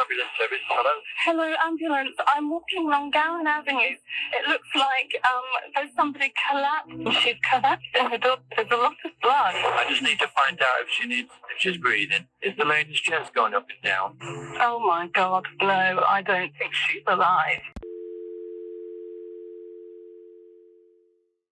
ambulance service. Hello? Hello, ambulance. I'm walking along Gowan Avenue. It looks like there's somebody collapsed. She's collapsed in the door. There's a lot of blood. I just need to find out if she's breathing. Is the lady's chest going up and down? Oh my God, no, I don't think she's alive.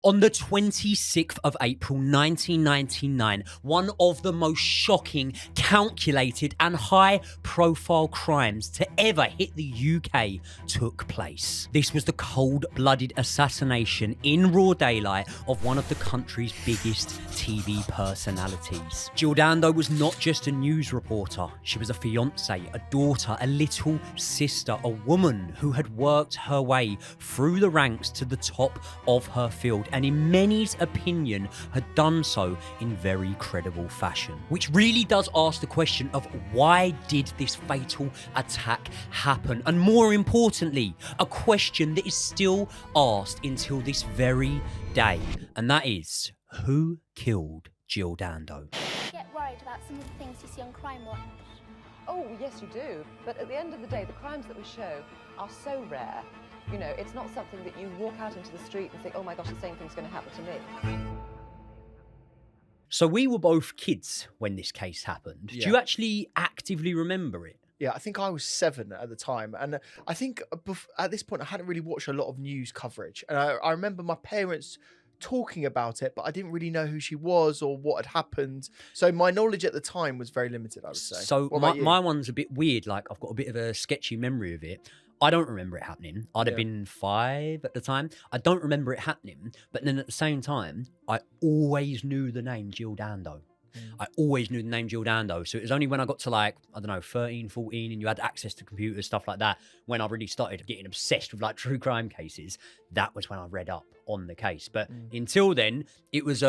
On the 26th of April 1999, one of the most shocking, calculated and high-profile crimes to ever hit the UK took place. This was the cold-blooded assassination in raw daylight of one of the country's biggest TV personalities. Jill Dando was not just a news reporter. She was a fiancée, a daughter, a little sister, a woman who had worked her way through the ranks to the top of her field, and in many's opinion had done so in very credible fashion. Which really does ask the question of why did this fatal attack happen? And more importantly, a question that is still asked until this very day, and that is, who killed Jill Dando? I get worried about some of the things you see on Crimewatch. Oh, yes, you do. But at the end of the day, the crimes that we show are so rare. You know, it's not something that you walk out into the street and think, oh my gosh, the same thing's going to happen to me. So we were both kids when this case happened. Yeah. Do you actually actively remember it? Yeah, I think I was 7 at the time. And I think at this point, I hadn't really watched a lot of news coverage. And I remember my parents talking about it, but I didn't really know who she was or what had happened. So my knowledge at the time was very limited, I would say. So my one's a bit weird. Like, I've got a bit of a sketchy memory of it. I don't remember it happening. I'd have been 5 at the time. I don't remember it happening. But then at the same time, I always knew the name Jill Dando. I always knew the name Jill Dando. So it was only when I got to, like, I don't know, 13, 14, and you had access to computers, stuff like that, when I really started getting obsessed with, like, true crime cases. That was when I read up on the case. But until then, it was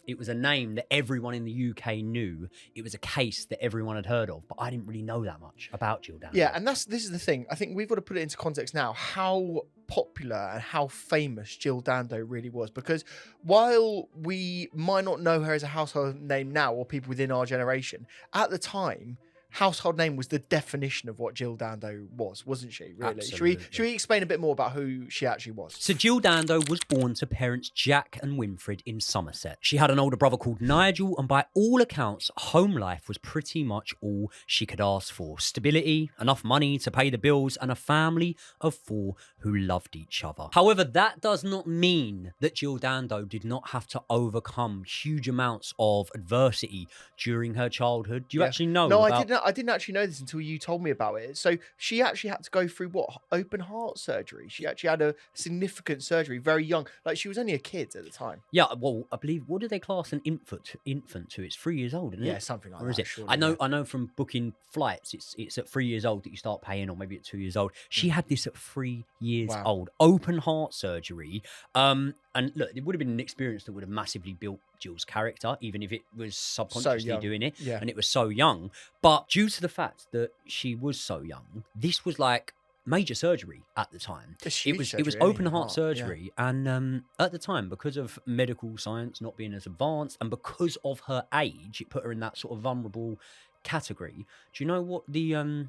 it was a name that everyone in the UK knew. It was a case that everyone had heard of, but I didn't really know that much about Jill Dando. Yeah, and this is the thing. I think we've got to put it into context now, how popular and how famous Jill Dando really was. Because while we might not know her as a household name now, or people within our generation, at the time, household name was the definition of what Jill Dando was, wasn't she? Really? Absolutely. Should we explain a bit more about who she actually was? So Jill Dando was born to parents Jack and Winfred in Somerset. She had an older brother called Nigel, and by all accounts, home life was pretty much all she could ask for. Stability, enough money to pay the bills, and a family of 4 who loved each other. However, that does not mean that Jill Dando did not have to overcome huge amounts of adversity during her childhood. Do you actually know? No, I didn't actually know this until you told me about it. So she actually had to go through open heart surgery. She actually had a significant surgery, very young. Like, she was only a kid at the time. Yeah, well, I believe, what do they class an infant to? It's 3 years old, isn't it? Yeah, something like that. Or is it? Surely, I know from booking flights, it's at 3 years old that you start paying, or maybe at 2 years old. She had this at 3 years old, open heart surgery. And look, it would have been an experience that would have massively built Jill's character, even if it was subconsciously doing it, and it was so young. But due to the fact that she was so young, this was like major surgery at the time. It was open heart surgery, and at the time, because of medical science not being as advanced, and because of her age, it put her in that sort of vulnerable category. Do you know what the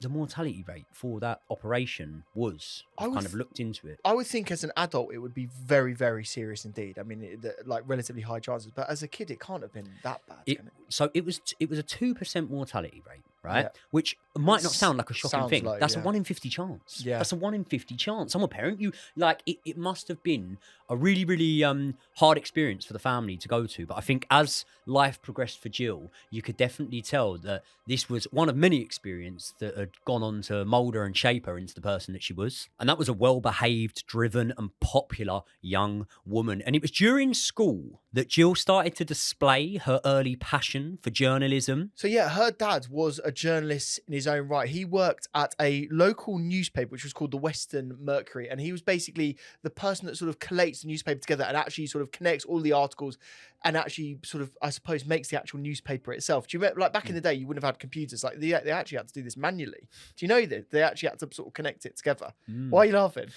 mortality rate for that operation was? I've kind of looked into it. I would think as an adult it would be very, very serious indeed. I mean, like relatively high chances, but as a kid it can't have been that bad. Can it? So it was a 2% mortality rate, right? Which might not sound like a shocking thing. Low, that's a 1 in 50 chance. Yeah. That's a 1 in 50 chance. I'm a parent. It must have been a really, really hard experience for the family to go to. But I think as life progressed for Jill, you could definitely tell that this was one of many experiences that had gone on to mould her and shape her into the person that she was. And that was a well-behaved, driven and popular young woman. And it was during school that Jill started to display her early passion for journalism. So yeah, her dad was a journalist in his own right. He worked at a local newspaper, which was called the Western Mercury. And he was basically the person that sort of collates the newspaper together and actually sort of connects all the articles and actually sort of, I suppose, makes the actual newspaper itself. Do you remember, like back in the day, you wouldn't have had computers. Like they actually had to do this manually. Do you know that they actually had to sort of connect it together? Why are you laughing?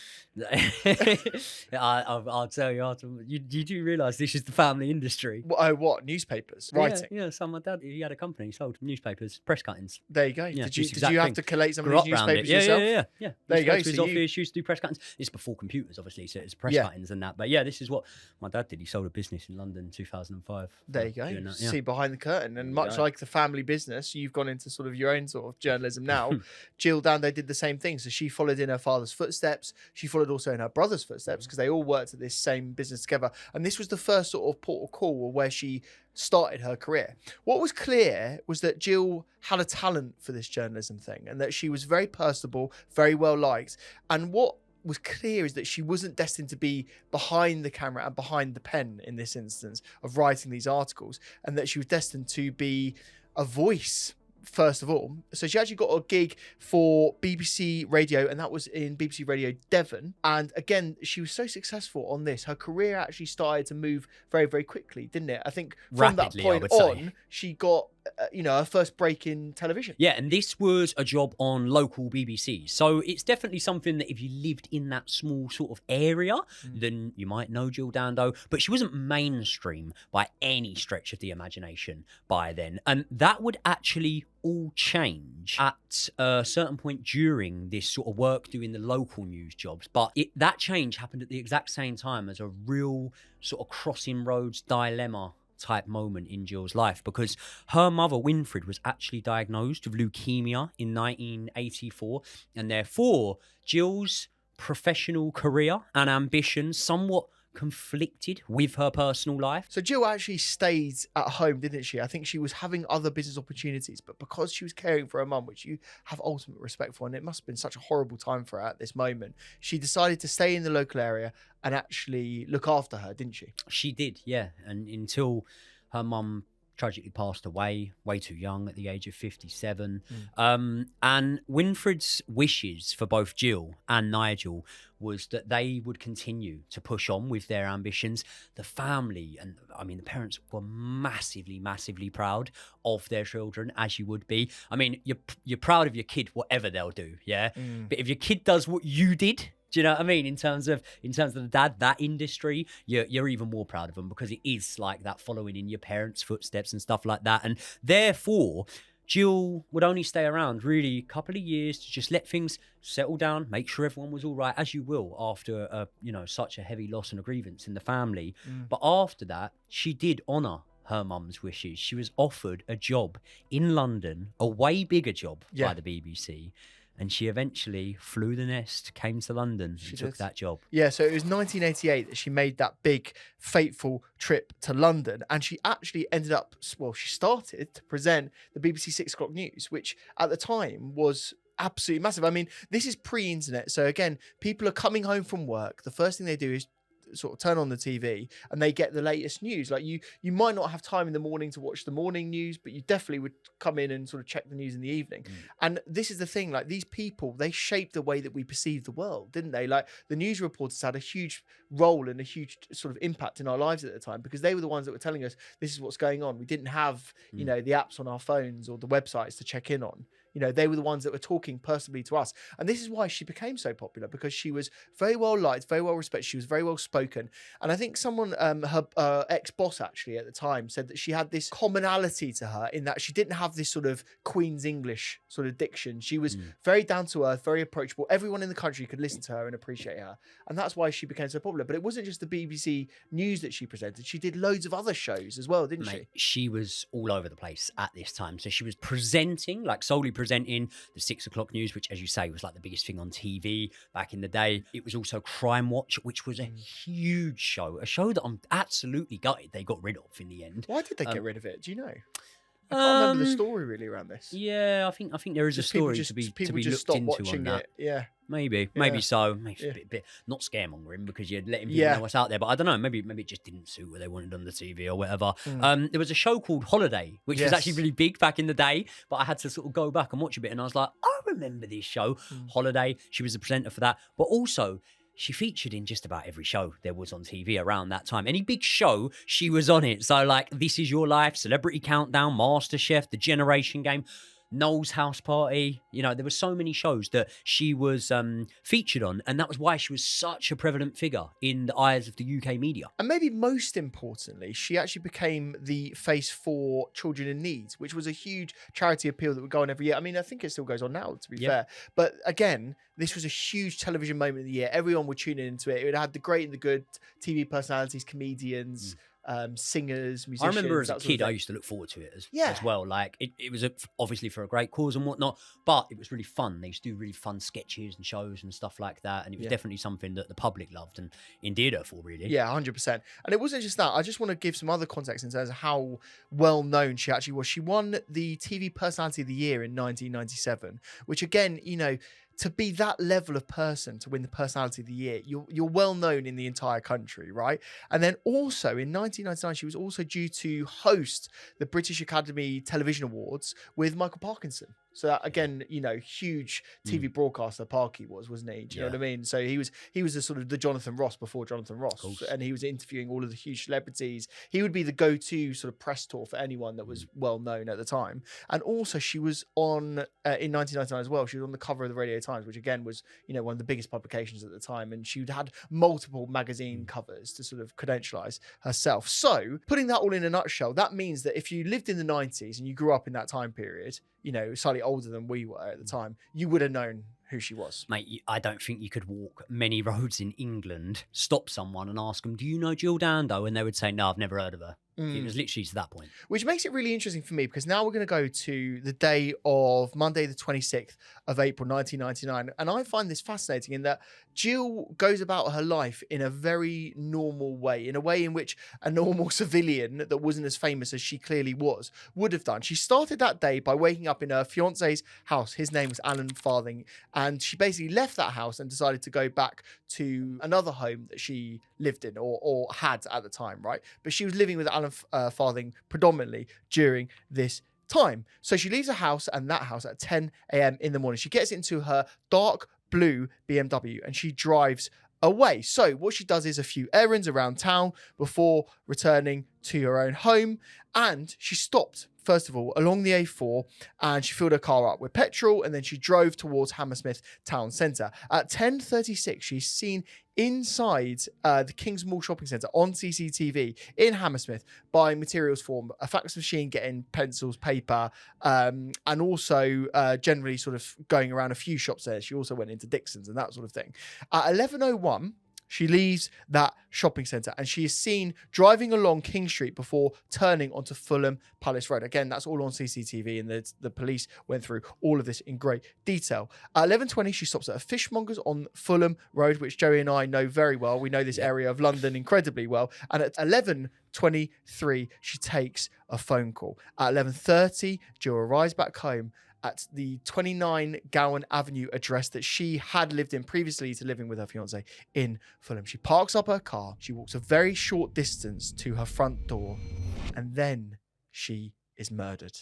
I'll tell you, you do realise this is the family industry. What newspapers? Writing? Yeah, so my dad, he had a company, he sold newspapers, press cutting. cuttings. There you go. Yeah, did you this did exact you have thing. to collate some Grew of up these round it. newspapers Yeah, yourself? yeah. There you Used to go. to his So office, used to do press cuttings. It's before computers, obviously, so it's press Yeah. cuttings and that. But yeah, this is what my dad did. He sold a business in London in 2005. there you go. doing that, yeah. See behind the curtain, and you much go. like the family business, you've gone into sort of your own sort of journalism now. Jill Dando did the same thing. So she followed in her father's footsteps. She followed also in her brother's footsteps because they all worked at this same business together. And this was the first sort of port of call where she started her career. What was clear was that Jill had a talent for this journalism thing, and that she was very personable, very well liked. And what was clear is that she wasn't destined to be behind the camera and behind the pen in this instance of writing these articles, and that she was destined to be a voice first of all. So she actually got a gig for BBC Radio, and that was in BBC Radio Devon. And again, she was so successful on this, her career actually started to move very, very quickly, didn't it? I think from Rapidly, that I point would say. on, she got her first break in television. Yeah, and this was a job on local BBC. So it's definitely something that if you lived in that small sort of area, then you might know Jill Dando. But she wasn't mainstream by any stretch of the imagination by then. And that would actually all change at a certain point during this sort of work doing the local news jobs. But that change happened at the exact same time as a real sort of crossing roads dilemma type moment in Jill's life, because her mother Winfred was actually diagnosed with leukemia in 1984, and therefore Jill's professional career and ambition somewhat conflicted with her personal life. So Jill actually stayed at home, didn't she? I think she was having other business opportunities, but because she was caring for her mum, which you have ultimate respect for, and it must have been such a horrible time for her at this moment, she decided to stay in the local area and actually look after her, didn't she? She did, yeah. And until her mum tragically passed away way too young at the age of 57. And Winfred's wishes for both Jill and Nigel was that they would continue to push on with their ambitions. The family, and I mean, the parents were massively, massively proud of their children, as you would be. I mean, you're proud of your kid, whatever they'll do, yeah? But if your kid does what you did, do you know what I mean? In terms of the dad, that industry, you're even more proud of them, because it is like that, following in your parents' footsteps and stuff like that. And therefore, Jill would only stay around really a couple of years to just let things settle down, make sure everyone was all right, as you will after such a heavy loss and a grievance in the family. But after that, she did honour her mum's wishes. She was offered a job in London, a way bigger job by the BBC. And she eventually flew the nest, came to London, and took that job. Yeah, so it was 1988 that she made that big, fateful trip to London. And she actually ended up, well, she started to present the BBC 6 o'clock news, which at the time was absolutely massive. I mean, this is pre-internet. So again, people are coming home from work. The first thing they do is sort of turn on the TV and they get the latest news. Like you might not have time in the morning to watch the morning news, but you definitely would come in and sort of check the news in the evening. And this is the thing, like these people, they shaped the way that we perceive the world, didn't they? Like the news reporters had a huge role and a huge sort of impact in our lives at the time, because they were the ones that were telling us this is what's going on. We didn't have, the apps on our phones or the websites to check in on. They were the ones that were talking personally to us. And this is why she became so popular, because she was very well liked, very well respected. She was very well spoken. And I think someone, her ex-boss actually at the time, said that she had this commonality to her in that she didn't have this sort of Queen's English sort of diction. She was very down to earth, very approachable. Everyone in the country could listen to her and appreciate her. And that's why she became so popular. But it wasn't just the BBC News that she presented. She did loads of other shows as well, didn't she? She was all over the place at this time. So she was presenting, like solely presenting the 6 o'clock news, which, as you say, was like the biggest thing on TV back in the day. It was also Crimewatch, which was a huge show, a show that I'm absolutely gutted they got rid of in the end. Why did they get rid of it? Do you know? I can't remember the story really around this. Yeah, I think there is a story to be looked into on that. Yeah. Maybe so. Maybe a bit not scaremongering, because you're letting people know what's out there. But I don't know. Maybe it just didn't suit what they wanted on the TV or whatever. There was a show called Holiday, which was actually really big back in the day. But I had to sort of go back and watch a bit, and I was like, I remember this show, Holiday. She was the presenter for that, but also she featured in just about every show there was on TV around that time. Any big show, she was on it. So like This Is Your Life, Celebrity Countdown, MasterChef, The Generation Game. Noel's House Party. You know, there were so many shows that she was featured on, and that was why she was such a prevalent figure in the eyes of the UK media. And maybe most importantly, she actually became the face for Children in Need, which was a huge charity appeal that would go on every year. I mean, I think it still goes on now, to be fair. But again, this was a huge television moment of the year. Everyone would tune into it. It had the great and the good TV personalities, comedians, singers, musicians. I remember as a kid, I used to look forward to it as well. Like it was obviously for a great cause and whatnot, but it was really fun. They used to do really fun sketches and shows and stuff like that. And it was definitely something that the public loved and endeared her for, really. Yeah, 100%. And it wasn't just that. I just want to give some other context in terms of how well known she actually was. She won the TV Personality of the Year in 1997, which again, you know, to be that level of person to win the Personality of the Year, you're well known in the entire country, right? And then also in 1999, she was also due to host the British Academy Television Awards with Michael Parkinson. So that, again, you know, huge TV broadcaster Parky wasn't he? Do you know what I mean? So he was the sort of the Jonathan Ross before Jonathan Ross, and he was interviewing all of the huge celebrities. He would be the go-to sort of press tour for anyone that was well known at the time. And also she was on in 1999 as well. She was on the cover of the Radio Times, which again was, you know, one of the biggest publications at the time, and she had multiple magazine covers to sort of credentialize herself. So putting that all in a nutshell, that means that if you lived in the 90s and you grew up in that time period, you know, slightly older than we were at the time, you would have known who she was. Mate, I don't think you could walk many roads in England, stop someone and ask them, do you know Jill Dando? And they would say, no, I've never heard of her. It was literally to that point. Which makes it really interesting for me, because now we're going to go to the day of Monday, the 26th of April, 1999. And I find this fascinating in that Jill goes about her life in a very normal way, in a way in which a normal civilian that wasn't as famous as she clearly was would have done. She started that day by waking up in her fiance's house. His name was Alan Farthing. And she basically left that house and decided to go back to another home that she lived in or had at the time, right? But she was living with Alan Farthing predominantly during this time. So she leaves the house and that house at 10 a.m. in the morning. She gets into her dark blue BMW and she drives away. So what she does is a few errands around town before returning to her own home. And she stopped, first of all, along the A4, and she filled her car up with petrol, and then she drove towards Hammersmith town centre. At 10:36, she's seen inside the King's Mall shopping centre on CCTV in Hammersmith buying materials for a fax machine, getting pencils, paper, and also generally sort of going around a few shops there. She also went into Dixon's and that sort of thing. At 11:01, she leaves that shopping centre and she is seen driving along King Street before turning onto Fulham Palace Road. Again, that's all on CCTV, and the police went through all of this in great detail. At 11:20, she stops at a fishmonger's on Fulham Road, which Joey and I know very well. We know this area of London incredibly well. And at 11:23, she takes a phone call. At 11:30, Jill arrives back home at the 29 Gowan Avenue address that she had lived in previously to living with her fiance in Fulham. She parks up her car. She walks a very short distance to her front door, and then she is murdered.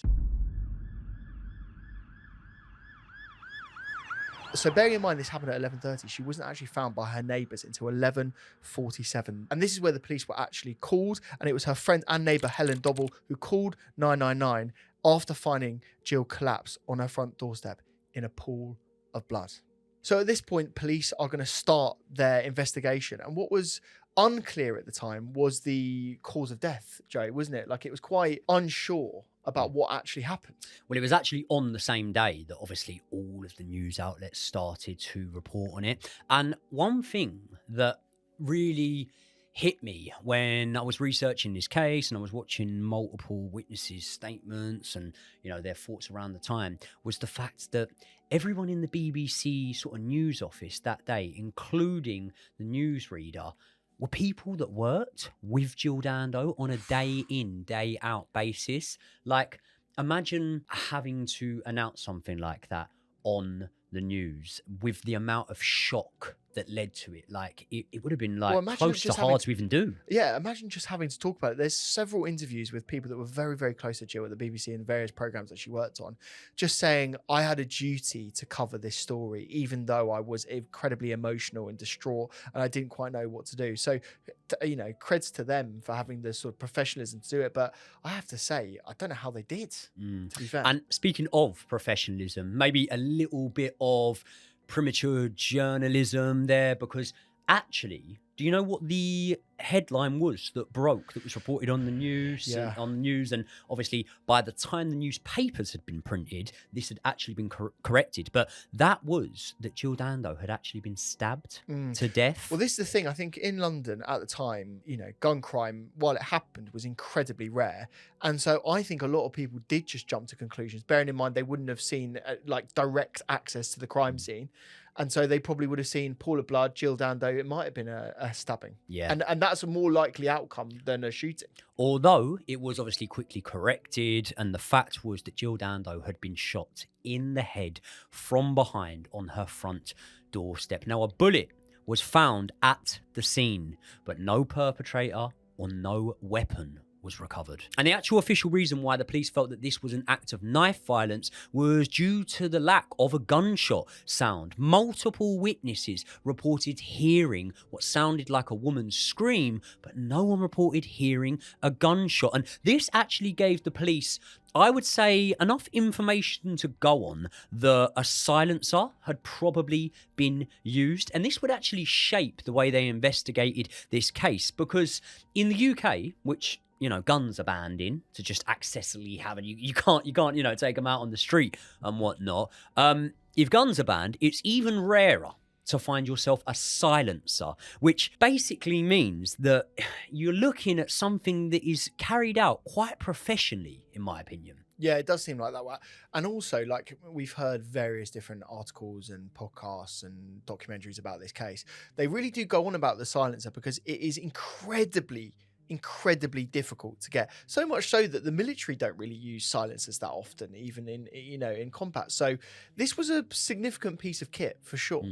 So bearing in mind this happened at 11:30, she wasn't actually found by her neighbours until 11:47. And this is where the police were actually called, and it was her friend and neighbour Helen Dobble who called 999 after finding Jill collapse on her front doorstep in a pool of blood. So at this point, police are going to start their investigation. And what was unclear at the time was the cause of death, Joe, wasn't it? Like, it was quite unsure about what actually happened. Well, it was actually on the same day that obviously all of the news outlets started to report on it. And one thing that really hit me when I was researching this case and I was watching multiple witnesses' statements and, you know, their thoughts around the time was the fact that everyone in the BBC sort of news office that day, including the newsreader, were people that worked with Jill Dando on a day in, day out basis. Like, imagine having to announce something like that on the news with the amount of shock that led to it. Like it would have been Well, like imagine close to just hard having- to even do. Yeah, imagine just having to talk about it. There's several interviews with people that were very, very close to Jill at the BBC and various programs that she worked on, just saying, I had a duty to cover this story, even though I was incredibly emotional and distraught and I didn't quite know what to do. So, you know, creds to them for having the sort of professionalism to do it. But I have to say, I don't know how they did, to be fair. And speaking of professionalism, maybe a little bit of premature journalism there, because actually, do you know what the headline was that broke, that was reported on the news? Yeah. On the news, and obviously by the time the newspapers had been printed, this had actually been corrected. But that was that Jill Dando had actually been stabbed to death. Well, this is the thing. I think in London at the time, you know, gun crime, while it happened, was incredibly rare. And so I think a lot of people did just jump to conclusions, bearing in mind they wouldn't have seen like direct access to the crime scene. And so they probably would have seen pool of blood, Jill Dando. It might have been a stabbing. Yeah. And that's a more likely outcome than a shooting. Although it was obviously quickly corrected, and the fact was that Jill Dando had been shot in the head from behind on her front doorstep. Now, a bullet was found at the scene, but no perpetrator or no weapon was recovered. And the actual official reason why the police felt that this was an act of knife violence was due to the lack of a gunshot sound. Multiple witnesses reported hearing what sounded like a woman's scream, but no one reported hearing a gunshot. And this actually gave the police, I would say, enough information to go on that a silencer had probably been used. And this would actually shape the way they investigated this case, because in the UK, which, you know, guns are banned in, to just accessory have, and you can't, you know, take them out on the street and whatnot. If guns are banned, it's even rarer to find yourself a silencer, which basically means that you're looking at something that is carried out quite professionally, in my opinion. Yeah, it does seem like that. And also, like, we've heard various different articles and podcasts and documentaries about this case. They really do go on about the silencer because it is incredibly difficult to get, so much so that the military don't really use silencers that often, even in, you know, in combat. So this was a significant piece of kit for sure.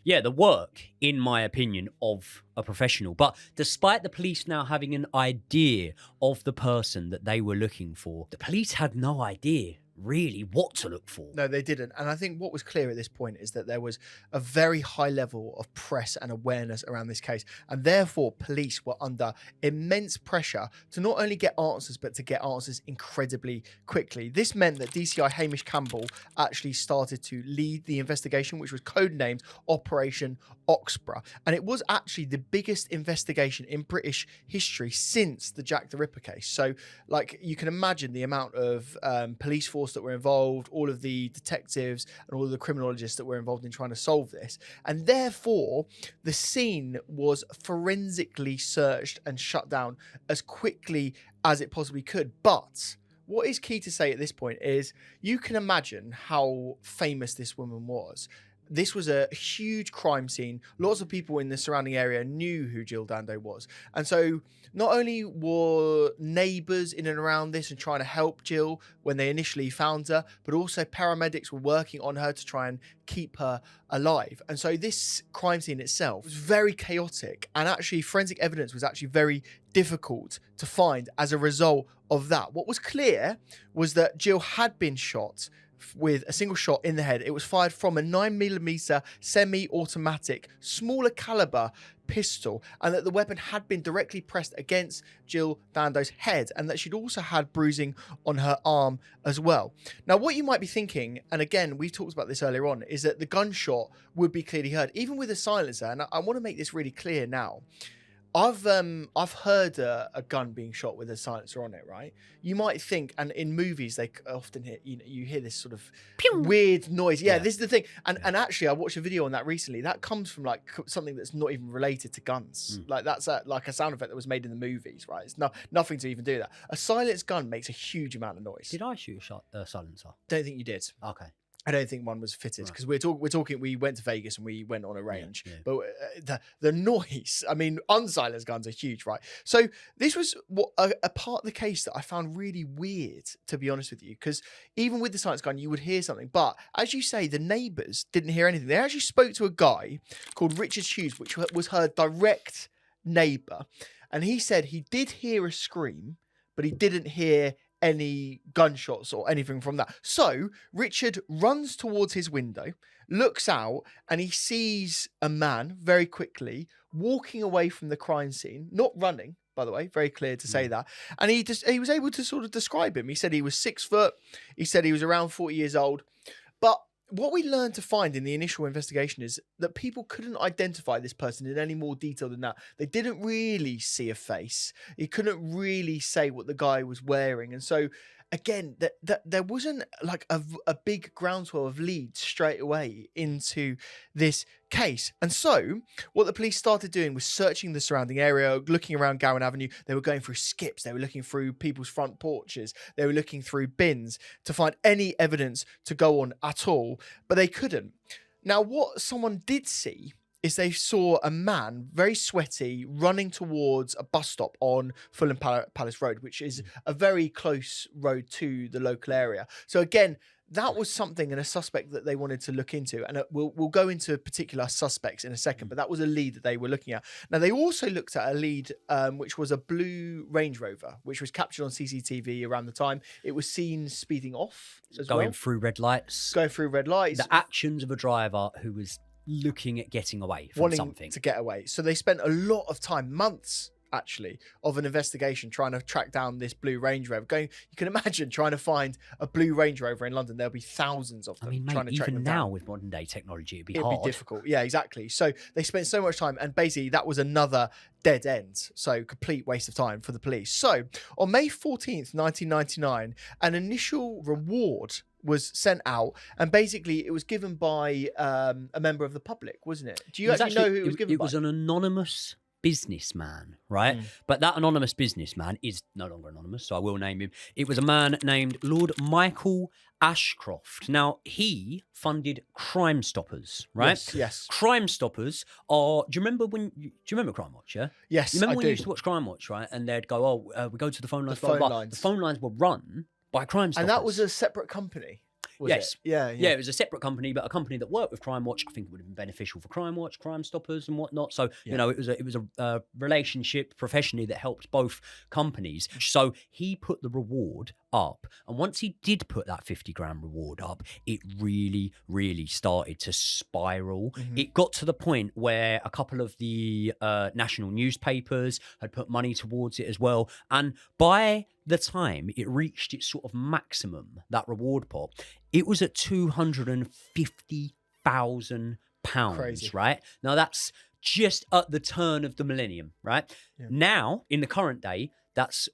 Yeah, the work, in my opinion, of a professional. But despite the police now having an idea of the person that they were looking for, the police had no idea really what to look for. No, they didn't. And I think what was clear at this point is that there was a very high level of press and awareness around this case. And therefore, police were under immense pressure to not only get answers, but to get answers incredibly quickly. This meant that DCI Hamish Campbell actually started to lead the investigation, which was codenamed Operation Oxborough. And it was actually the biggest investigation in British history since the Jack the Ripper case. So, like, you can imagine the amount of police force that were involved, all of the detectives and all of the criminologists that were involved in trying to solve this. And therefore, the scene was forensically searched and shut down as quickly as it possibly could. But what is key to say at this point is you can imagine how famous this woman was. This was a huge crime scene. Lots of people in the surrounding area knew who Jill Dando was. And so not only were neighbours in and around this and trying to help Jill when they initially found her, but also paramedics were working on her to try and keep her alive. And so this crime scene itself was very chaotic, and actually forensic evidence was actually very difficult to find as a result of that. What was clear was that Jill had been shot with a single shot in the head. It was fired from a 9mm semi-automatic, smaller caliber pistol, and that the weapon had been directly pressed against Jill Dando's head, and that she'd also had bruising on her arm as well. Now, what you might be thinking, and again, we talked about this earlier on, is that the gunshot would be clearly heard, even with a silencer. And I want to make this really clear now. I've heard a gun being shot with a silencer on it, right? You might think, and in movies they often hear, you hear this sort of weird noise. Yeah, this is the thing. And actually, I watched a video on that recently. That comes from like something that's not even related to guns. Like that's like a sound effect that was made in the movies, right? It's nothing to even do that. A silenced gun makes a huge amount of noise. Did I shoot a silencer? Don't think you did. Okay. I don't think one was fitted because we're talking. We went to Vegas and we went on a range, yeah. but the noise. I mean, unsilenced guns are huge, right? So this was a part of the case that I found really weird, to be honest with you, because even with the silenced gun, you would hear something, but as you say, the neighbours didn't hear anything. They actually spoke to a guy called Richard Hughes, which was her direct neighbour, and he said he did hear a scream, but he didn't hear any gunshots or anything from that. So Richard runs towards his window, looks out, and he sees a man very quickly walking away from the crime scene, not running, by the way, very clear to say that. And he was able to sort of describe him. He said he was 6 foot. He said he was around 40 years old. But what we learned to find in the initial investigation is that people couldn't identify this person in any more detail than that. They didn't really see a face. He couldn't really say what the guy was wearing. And so, again, that there wasn't like a big groundswell of leads straight away into this case. And so what the police started doing was searching the surrounding area, looking around Gowan Avenue. They were going through skips. They were looking through people's front porches. They were looking through bins to find any evidence to go on at all, but they couldn't. Now, what someone did see is they saw a man, very sweaty, running towards a bus stop on Fulham Palace Road, which is a very close road to the local area. So again, that was something and a suspect that they wanted to look into. And we'll go into particular suspects in a second, but that was a lead that they were looking at. Now, they also looked at a lead, which was a blue Range Rover, which was captured on CCTV around the time. It was seen speeding off as Going through red lights. Going through red lights. The actions of a driver who was looking at getting away from something. To get away. So they spent a lot of time, months actually, of an investigation trying to track down this blue Range Rover. You can imagine trying to find a blue Range Rover in London. There'll be thousands of them. I mean, mate, trying to track even them now down. with modern day technology, it'd be difficult. Yeah, exactly. So they spent so much time, and basically that was another dead end. So complete waste of time for the police. So on May 14th, 1999, an initial reward was sent out, and basically it was given by a member of the public, wasn't it? Do you actually know who it was given by? It was an anonymous businessman, right? But that anonymous businessman is no longer anonymous, so I will name him. It was a man named Lord Michael Ashcroft. Now, he funded Crime Stoppers, right? Yes. Crime Stoppers are... Do you remember Crimewatch, yeah? Yes, You remember I when do. you used to watch Crimewatch, right? And they'd go, we go to the phone lines. The phone blah, blah. lines. The phone lines were run by Crime Stoppers. And that was a separate company. Yes. Yeah, it was a separate company, but a company that worked with Crimewatch. I think it would have been beneficial for Crimewatch, Crime Stoppers, and whatnot. So you know, it was a relationship professionally that helped both companies. So he put the reward up, and once he did put that 50 grand reward up, it really, really started to spiral. It got to the point where a couple of the national newspapers had put money towards it as well, and by the time it reached its sort of maximum, that reward pot, it was at £250,000, right? Now that's just at the turn of the millennium, right? Yeah. Now, in the current day, that's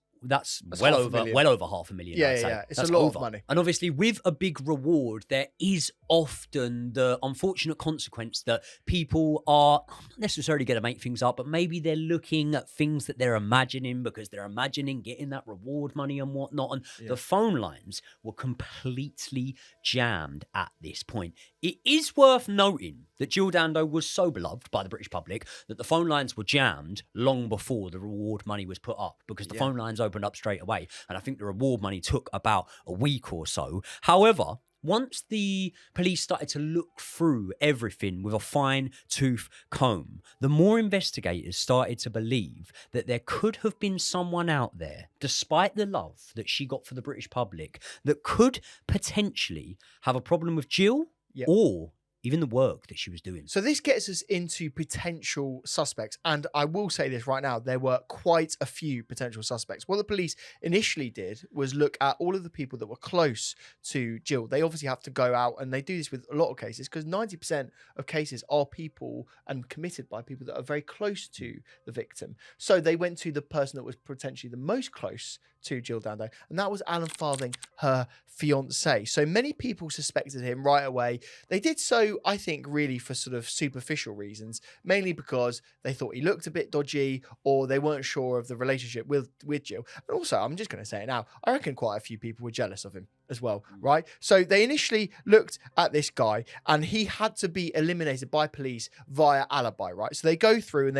well over $500,000. Yeah. It's a lot of money. And obviously, with a big reward, there is often the unfortunate consequence that people are not necessarily going to make things up, but maybe they're looking at things that they're imagining because they're imagining getting that reward money and whatnot. And the phone lines were completely jammed at this point. It is worth noting that Jill Dando was so beloved by the British public that the phone lines were jammed long before the reward money was put up, because the phone lines opened up straight away. And I think the reward money took about a week or so. However, once the police started to look through everything with a fine-tooth comb, the more investigators started to believe that there could have been someone out there, despite the love that she got for the British public, that could potentially have a problem with Jill or even the work that she was doing. So this gets us into potential suspects. And I will say this right now, there were quite a few potential suspects. What the police initially did was look at all of the people that were close to Jill. They obviously have to go out, and they do this with a lot of cases, because 90% of cases are people and committed by people that are very close to the victim. So they went to the person that was potentially the most close to Jill Dando, and that was Alan Farthing, her fiance. So many people suspected him right away. They did so, I think, really for sort of superficial reasons, mainly because they thought he looked a bit dodgy, or they weren't sure of the relationship with Jill. And also, I'm just going to say it now, I reckon quite a few people were jealous of him. as well, right? So they initially looked at this guy and he had to be eliminated by police via alibi, right? So they go through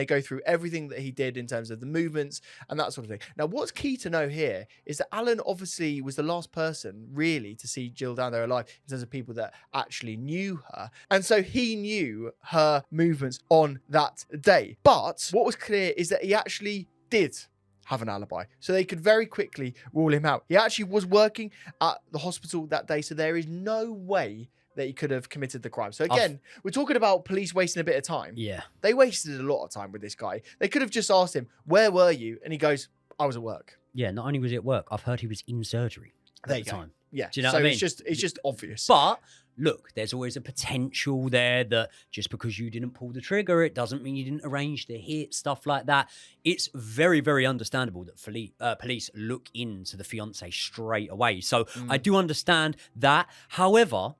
everything that he did in terms of the movements and that sort of thing. Now, what's key to know here is that Alan obviously was the last person really to see Jill Dando alive in terms of people that actually knew her. And so he knew her movements on that day. But what was clear is that he actually did have an alibi, so they could very quickly rule him out. He actually was working at the hospital that day, so there is no way that he could have committed the crime. So again, we're talking about police wasting a bit of time. Yeah. They wasted a lot of time with this guy. They could have just asked him, where were you? And he goes, I was at work. Yeah, not only was he at work, I've heard he was in surgery at There the you go. time. Yeah. Do you know so what I mean? it's just obvious. But look, there's always a potential there that just because you didn't pull the trigger, it doesn't mean you didn't arrange the hit, stuff like that. It's very, very understandable that police look into the fiance straight away. So I do understand that. However,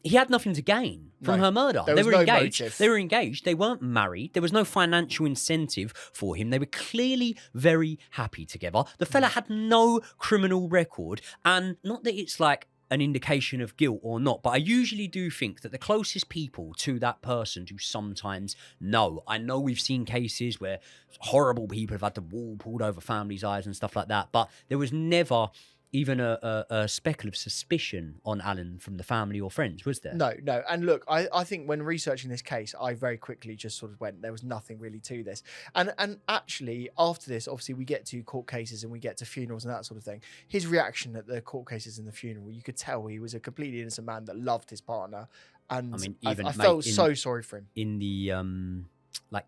he had nothing to gain from her murder. There They was were no engaged. motive. They were engaged. They weren't married. There was no financial incentive for him. They were clearly very happy together. The fella had no criminal record. And not that it's like an indication of guilt or not, but I usually do think that the closest people to that person do sometimes know. I know we've seen cases where horrible people have had the wool pulled over families' eyes and stuff like that, but there was never even a speckle of suspicion on Alan from the family or friends, was there? No. And look, I think when researching this case, I very quickly just sort of went, there was nothing really to this. And actually, after this, obviously, we get to court cases and we get to funerals and that sort of thing. His reaction at the court cases and the funeral, you could tell he was a completely innocent man that loved his partner. And I mean, I felt so sorry for him. In the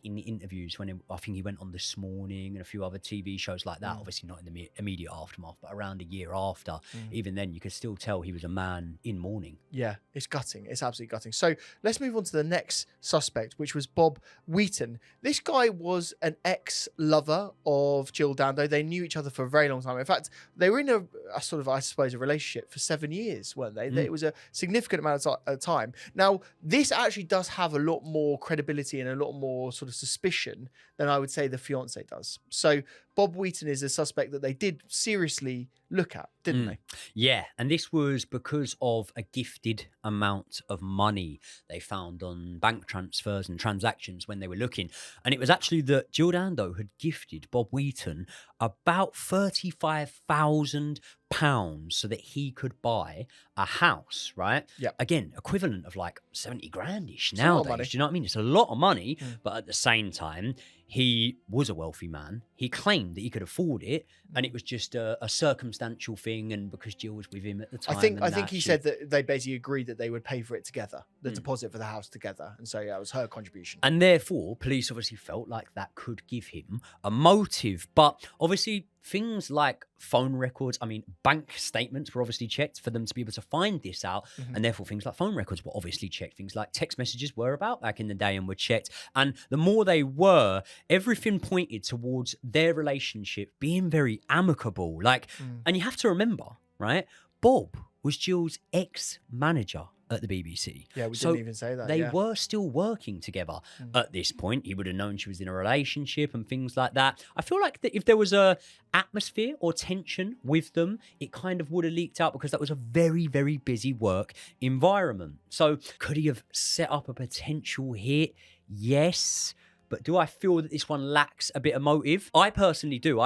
in the interviews when I think he went on This Morning and a few other TV shows like that, obviously not in the immediate aftermath, but around a year after, even then you could still tell he was a man in mourning. Yeah, it's gutting. It's absolutely gutting. So let's move on to the next suspect, which was Bob Wheaton. This guy was an ex-lover of Jill Dando. They knew each other for a very long time. In fact, they were in a sort of, I suppose, a relationship for 7 years, weren't they? It was a significant amount of time. Now, this actually does have a lot more credibility and a lot more sort of suspicion than I would say the fiance does. So Bob Wheaton is a suspect that they did seriously look at, didn't they? Yeah, and this was because of a gifted amount of money they found on bank transfers and transactions when they were looking. And it was actually that Jill Dando had gifted Bob Wheaton about £35,000 so that he could buy a house, right? Yeah. Again, equivalent of like 70 grand-ish It's a lot of nowadays. money. Do you know what I mean? It's a lot of money, but at the same time, he was a wealthy man. He claimed that he could afford it, and it was just a circumstantial thing. And because Jill was with him at the time, I think he said that they basically agreed that they would pay for it together, the deposit for the house together, and so yeah, it was her contribution. And therefore, police obviously felt like that could give him a motive. But obviously, things like phone records, I mean, bank statements were obviously checked for them to be able to find this out. And therefore, things like phone records were obviously checked. Things like text messages were about back in the day and were checked. And the more they were, everything pointed towards their relationship being very amicable. Like, and you have to remember, right? Bob was Jill's ex-manager at the BBC. Yeah, we didn't even say that. They were still working together at this point. He would have known she was in a relationship and things like that. I feel like that if there was a atmosphere or tension with them, it kind of would have leaked out because that was a very, very busy work environment. So could he have set up a potential hit? Yes. But do I feel that this one lacks a bit of motive? I personally do.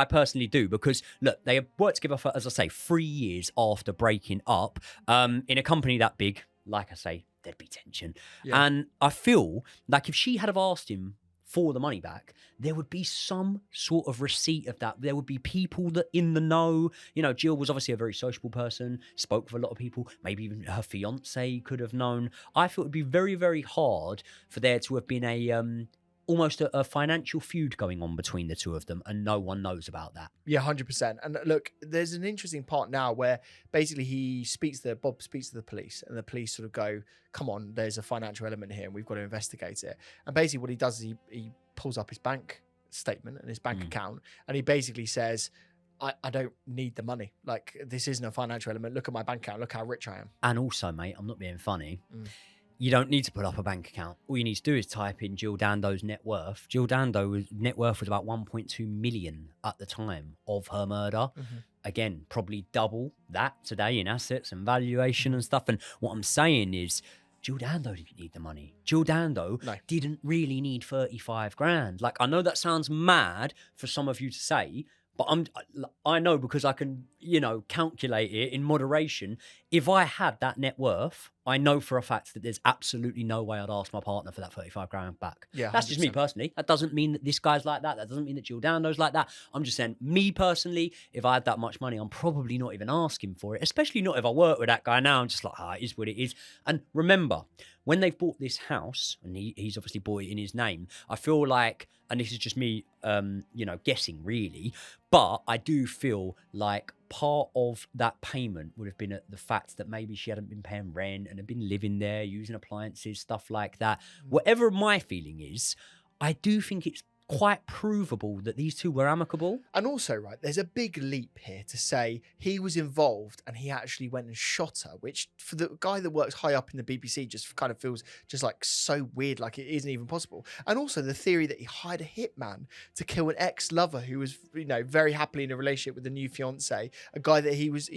Because, look, they have worked together for, as I say, 3 years after breaking up in a company that big. Like I say, there'd be tension. Yeah. And I feel like if she had have asked him for the money back, there would be some sort of receipt of that. There would be people that in the know. You know, Jill was obviously a very sociable person, spoke with a lot of people. Maybe even her fiance could have known. I feel it would be very, very hard for there to have been a almost a financial feud going on between the two of them, and no one knows about that. Yeah, 100%. And look, there's an interesting part now where basically Bob speaks to the police, and the police sort of go, come on, there's a financial element here and we've got to investigate it. And basically what he does is he pulls up his bank statement and his bank account, and he basically says, I don't need the money. Like, this isn't a financial element. Look at my bank account. Look how rich I am. And also, mate, I'm not being funny. You don't need to put up a bank account. All you need to do is type in Jill Dando's net worth. Jill Dando's net worth was about 1.2 million at the time of her murder. again, probably double that today in assets and valuation and stuff. And what I'm saying is, Jill Dando didn't need the money. Jill Dando didn't really need 35 grand. Like, I know that sounds mad for some of you to say, but I know because I can, calculate it in moderation. If I had that net worth, I know for a fact that there's absolutely no way I'd ask my partner for that 35 grand back. Yeah, that's just me personally. That doesn't mean that this guy's like that. That doesn't mean that Jill Dando's like that. I'm just saying, me personally, if I had that much money, I'm probably not even asking for it, especially not if I work with that guy now. I'm just like, it is what it is. And remember, when they've bought this house, and he's obviously bought it in his name, I feel like, and this is just me, guessing really, but I do feel like part of that payment would have been the fact that maybe she hadn't been paying rent and had been living there, using appliances, stuff like that. Whatever my feeling is, I do think it's quite provable that these two were amicable. And also, right, there's a big leap here to say he was involved and he actually went and shot her, which for the guy that works high up in the BBC just kind of feels just like so weird, like it isn't even possible. And also the theory that he hired a hitman to kill an ex-lover who was, very happily in a relationship with a new fiance, a guy that he was,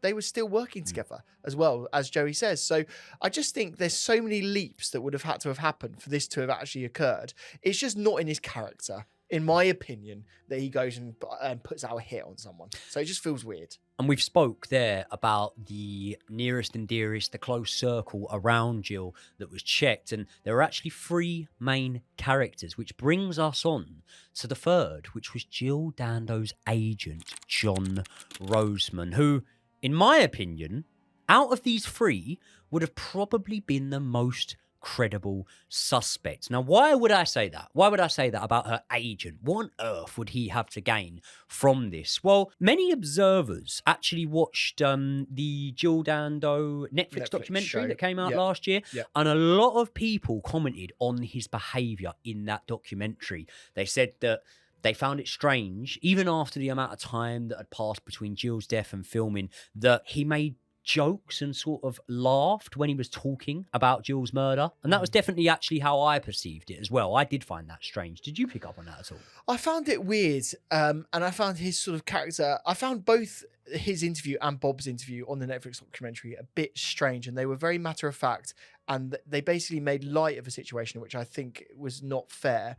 they were still working together as well, as Joey says. So I just think there's so many leaps that would have had to have happened for this to have actually occurred. It's just not in his character, in my opinion, that he goes and puts out a hit on someone. So it just feels weird. And we've spoke there about the nearest and dearest, the close circle around Jill that was checked. And there are actually 3 main characters, which brings us on to the third, which was Jill Dando's agent, John Roseman, who, in my opinion, out of these 3, would have probably been the most credible suspect. Now, why would I say that? Why would I say that about her agent? What on earth would he have to gain from this? Well, many observers actually watched the Jill Dando Netflix documentary show that came out last year, and a lot of people commented on his behaviour in that documentary. They said that they found it strange, even after the amount of time that had passed between Jill's death and filming, that he made jokes and sort of laughed when he was talking about Jill's murder. And that was definitely actually how I perceived it as well. I did find that strange. Did you pick up on that at all? I found it weird. And I found his sort of character, I found both his interview and Bob's interview on the Netflix documentary a bit strange, and they were very matter of fact, and they basically made light of a situation which I think was not fair.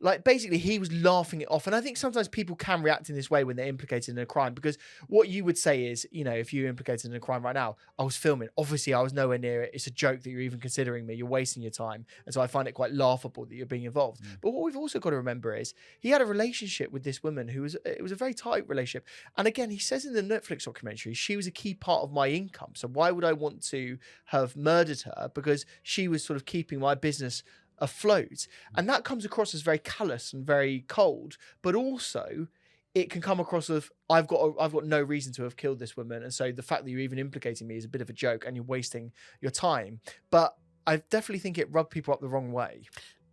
Like, basically, he was laughing it off. And I think sometimes people can react in this way when they're implicated in a crime, because what you would say is, if you're implicated in a crime right now, I was filming. Obviously, I was nowhere near it. It's a joke that you're even considering me. You're wasting your time. And so I find it quite laughable that you're being involved. But what we've also got to remember is he had a relationship with this woman it was a very tight relationship. And again, he says in the Netflix documentary, she was a key part of my income. So why would I want to have murdered her? Because she was sort of keeping my business afloat. And that comes across as very callous and very cold, but also it can come across as I've got no reason to have killed this woman, and so the fact that you're even implicating me is a bit of a joke and you're wasting your time. But I definitely think it rubbed people up the wrong way.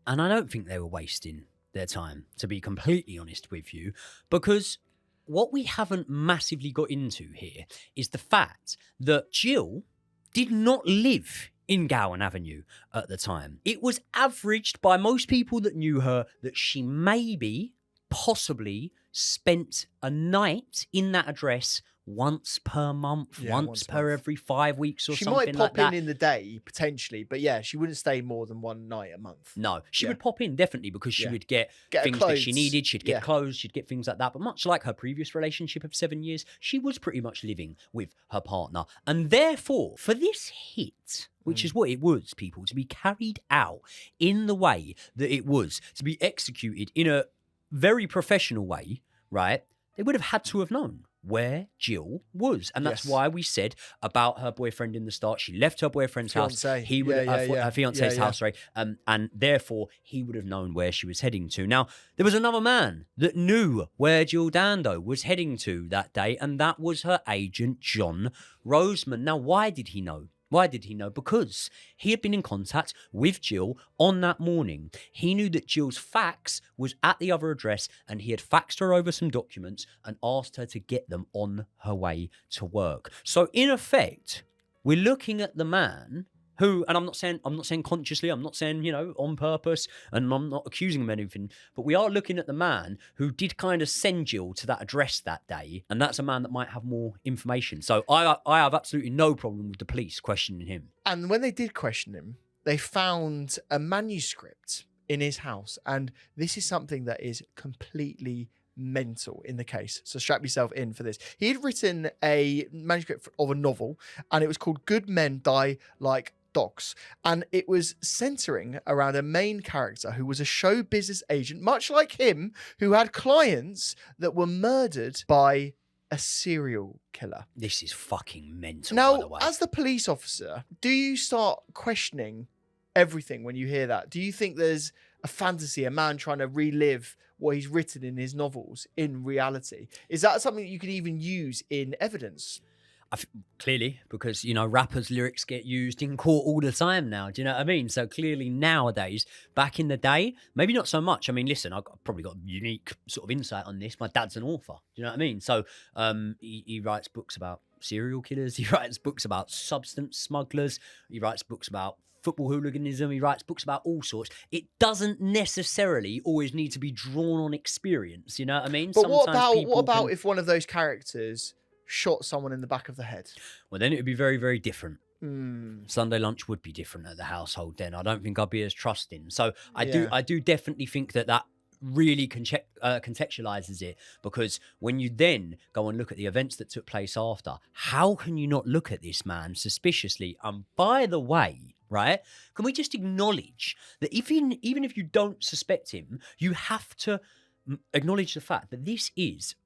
And I don't think they were wasting their time, to be completely honest with you, because what we haven't massively got into here is the fact that Jill did not live in Gowan Avenue at the time. It was averaged by most people that knew her that she possibly spent a night in that address once per month, once per every 5 weeks or something like that. She might pop in the day, potentially, but yeah, she wouldn't stay more than one night a month. No, she would pop in, definitely, because she would get things that she needed. She'd get clothes, she'd get things like that. But much like her previous relationship of 7 years, she was pretty much living with her partner. And therefore, for this hit, which is what it was, people, to be carried out in the way that it was, to be executed in a very professional way, right, they would have had to have known where Jill was. And that's why we said about her boyfriend in the start. She left her boyfriend's house. He would her fiance's house, right? And therefore, he would have known where she was heading to. Now, there was another man that knew where Jill Dando was heading to that day, and that was her agent, John Roseman. Now, why did he know? Why did he know? Because he had been in contact with Jill on that morning. He knew that Jill's fax was at the other address, and he had faxed her over some documents and asked her to get them on her way to work. So in effect, we're looking at the man who, and I'm not saying consciously, I'm not saying, on purpose, and I'm not accusing him of anything, but we are looking at the man who did kind of send Jill to that address that day, and that's a man that might have more information. So I have absolutely no problem with the police questioning him. And when they did question him, they found a manuscript in his house, and this is something that is completely mental in the case. So strap yourself in for this. He had written a manuscript of a novel, and it was called Good Men Die Like Dogs, and it was centering around a main character who was a show business agent, much like him, who had clients that were murdered by a serial killer. This is fucking mental, Now, by the way. as the police officer, do you start questioning everything when you hear that? Do you think there's a fantasy, a man trying to relive what he's written in his novels in reality? Is that something that you can even use in evidence? Clearly, because, rappers' lyrics get used in court all the time now. Do you know what I mean? So clearly nowadays, back in the day, maybe not so much. I mean, listen, I've probably got a unique sort of insight on this. My dad's an author. Do you know what I mean? So he writes books about serial killers. He writes books about substance smugglers. He writes books about football hooliganism. He writes books about all sorts. It doesn't necessarily always need to be drawn on experience. You know what I mean? But what about if one of those characters shot someone in the back of the head? Well, then it would be very, very different. Sunday lunch would be different at the household then. I don't think I'd be as trusting. So I do definitely think that really contextualizes it, because when you then go and look at the events that took place after, how can you not look at this man suspiciously? And by the way, right, can we just acknowledge that even if you don't suspect him, you have to acknowledge the fact that this is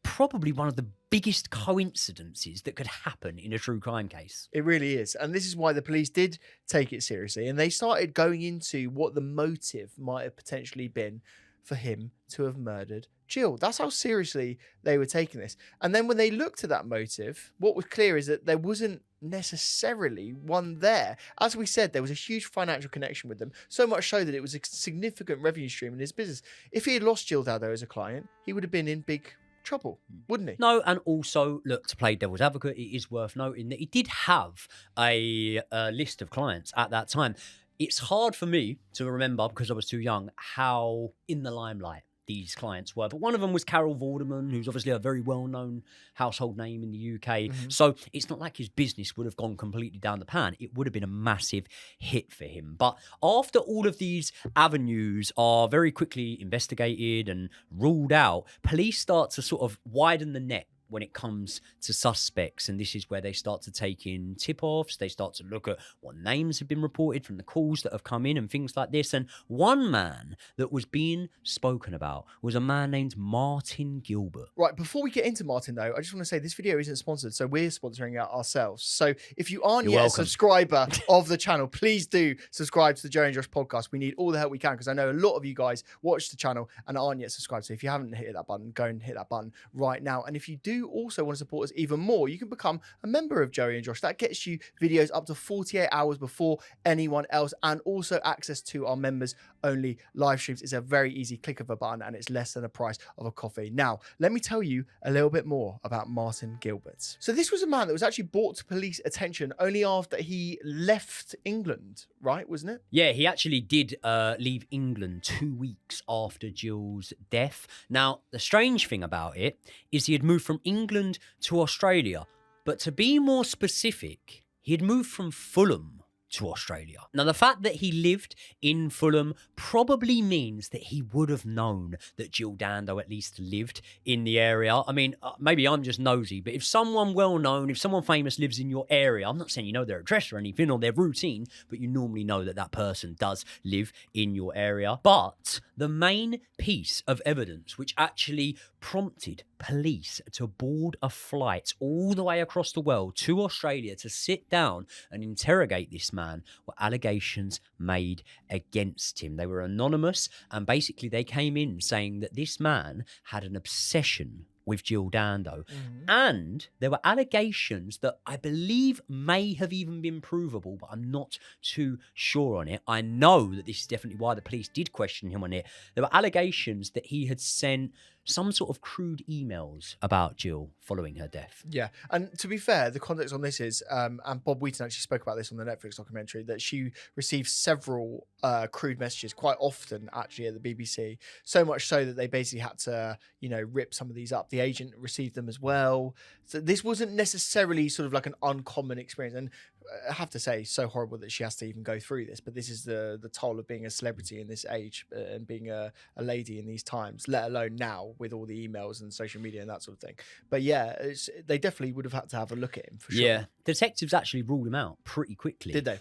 probably one of the biggest coincidences that could happen in a true crime case. It really is. And this is why the police did take it seriously, and they started going into what the motive might have potentially been for him to have murdered Jill. That's how seriously they were taking this. And then when they looked at that motive, what was clear is that there wasn't necessarily one there. As we said, there was a huge financial connection with them, so much so that it was a significant revenue stream in his business. If he had lost Jill Dando as a client, he would have been in big trouble, wouldn't he? No, and also, look, to play devil's advocate, it is worth noting that he did have a list of clients at that time. It's hard for me to remember, because I was too young, how in the limelight these clients were. But one of them was Carol Vorderman, who's obviously a very well-known household name in the UK. So it's not like his business would have gone completely down the pan. It would have been a massive hit for him. But after all of these avenues are very quickly investigated and ruled out, police start to sort of widen the net when it comes to suspects, and this is where they start to take in tip-offs. They start to look at what names have been reported from the calls that have come in and things like this. And one man that was being spoken about was a man named Martin Gilbert. Right, before we get into Martin, though, I just want to say this video isn't sponsored, so we're sponsoring it ourselves. So if you aren't yet a subscriber of the channel, please do subscribe to the Joe and Josh podcast. We need all the help we can, because I know a lot of you guys watch the channel and aren't yet subscribed. So if you haven't hit that button, go and hit that button right now. And if you do also want to support us even more, you can become a member of Joey and Josh. That gets you videos up to 48 hours before anyone else, and also access to our members only live streams. It's a very easy click of a button, and it's less than the price of a coffee. Now, let me tell you a little bit more about Martin Gilbert. So this was a man that was actually brought to police attention only after he left England, right? Wasn't it? Yeah, he actually did leave England 2 weeks after Jill's death. Now, the strange thing about it is he had moved from England to Australia, but to be more specific, he had moved from Fulham to Australia. Now, the fact that he lived in Fulham probably means that he would have known that Jill Dando at least lived in the area. I mean, maybe I'm just nosy, but if someone well-known, if someone famous lives in your area, I'm not saying you know their address or anything or their routine, but you normally know that that person does live in your area. But the main piece of evidence which actually prompted police to board a flight all the way across the world to Australia to sit down and interrogate this man were allegations made against him. They were anonymous, and basically they came in saying that this man had an obsession with Jill Dando. And there were allegations that I believe may have even been provable, but I'm not too sure on it. I know that this is definitely why the police did question him on it. There were allegations that he had sent some sort of crude emails about Jill following her death. Yeah, and to be fair, the context on this is, and Bob Wheaton actually spoke about this on the Netflix documentary, that she received several crude messages quite often, actually, at the BBC. So much so that they basically had to, rip some of these up. The agent received them as well. So this wasn't necessarily sort of like an uncommon experience. And I have to say, so horrible that she has to even go through this. But this is the toll of being a celebrity in this age and being a lady in these times, let alone now with all the emails and social media and that sort of thing. But yeah, they definitely would have had to have a look at him for sure. Yeah, detectives actually ruled him out pretty quickly. Did they?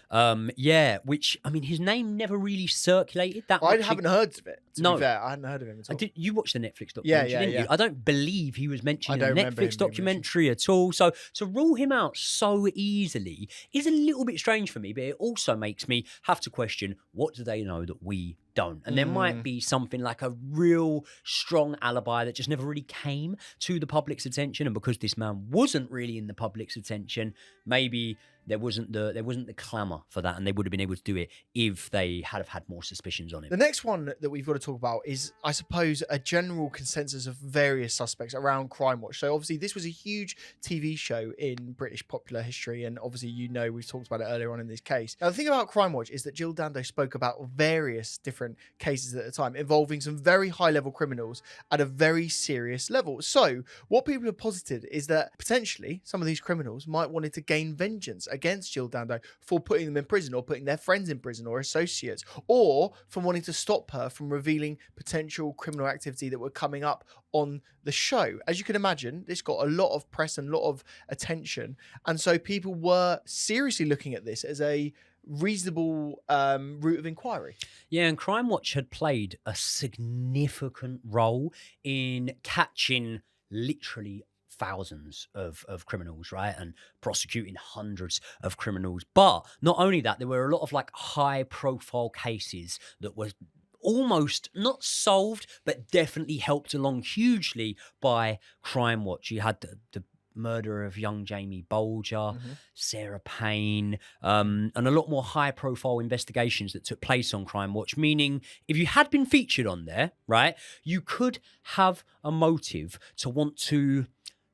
Yeah, which, I mean, his name never really circulated that much. I haven't heard of it, to be fair. I hadn't heard of him at all. You watched the Netflix documentary, didn't you? I don't believe he was mentioned in the Netflix documentary at all. So to rule him out so easily is a little bit strange for me, but it also makes me have to question, what do they know that we don't? And there might be something like a real strong alibi that just never really came to the public's attention. And because this man wasn't really in the public's attention, maybe there wasn't the clamour for that, and they would have been able to do it if they had more suspicions on him. The next one that we've got to talk about is, I suppose, a general consensus of various suspects around Crimewatch. So obviously this was a huge TV show in British popular history, and obviously we've talked about it earlier on in this case. Now the thing about Crimewatch is that Jill Dando spoke about various different cases at the time involving some very high-level criminals at a very serious level. So what people have posited is that potentially some of these criminals might wanted to gain vengeance against Jill Dando for putting them in prison, or putting their friends in prison or associates, or from wanting to stop her from revealing potential criminal activity that were coming up on the show. As you can imagine, this got a lot of press and a lot of attention, and so people were seriously looking at this as a reasonable route of inquiry. Yeah, and Crimewatch had played a significant role in catching literally thousands of criminals, right, and prosecuting hundreds of criminals. But not only that, there were a lot of like high profile cases that were almost not solved, but definitely helped along hugely by Crimewatch. You had the murder of young Jamie Bolger, Sarah Payne, and a lot more high profile investigations that took place on Crimewatch, meaning if you had been featured on there, right, you could have a motive to want to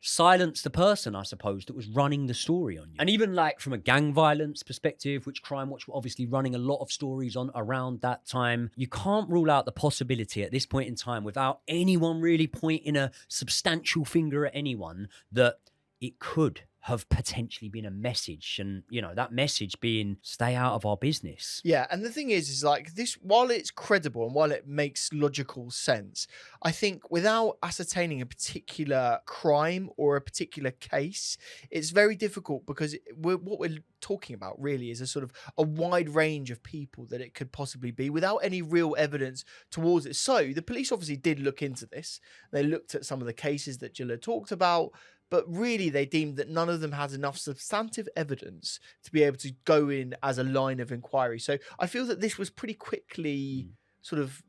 silence the person, I suppose, that was running the story on you. And even like from a gang violence perspective, which Crimewatch were obviously running a lot of stories on around that time, you can't rule out the possibility at this point in time, without anyone really pointing a substantial finger at anyone, that it could have potentially been a message, and that message being stay out of our business. Yeah, and the thing is like this, while it's credible and while it makes logical sense, I think without ascertaining a particular crime or a particular case, it's very difficult, because what we're talking about really is a sort of a wide range of people that it could possibly be without any real evidence towards it. So the police obviously did look into this. They looked at some of the cases that Jill had talked about, but really they deemed that none of them had enough substantive evidence to be able to go in as a line of inquiry. So I feel that this was pretty quickly sort of,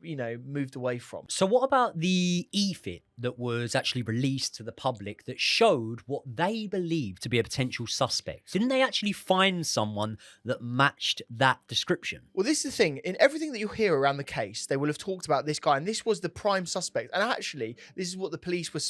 moved away from. So what about the e-fit that was actually released to the public that showed what they believed to be a potential suspect? Didn't they actually find someone that matched that description? Well, this is the thing. In everything that you hear around the case, they will have talked about this guy, and this was the prime suspect. And actually, this is what the police were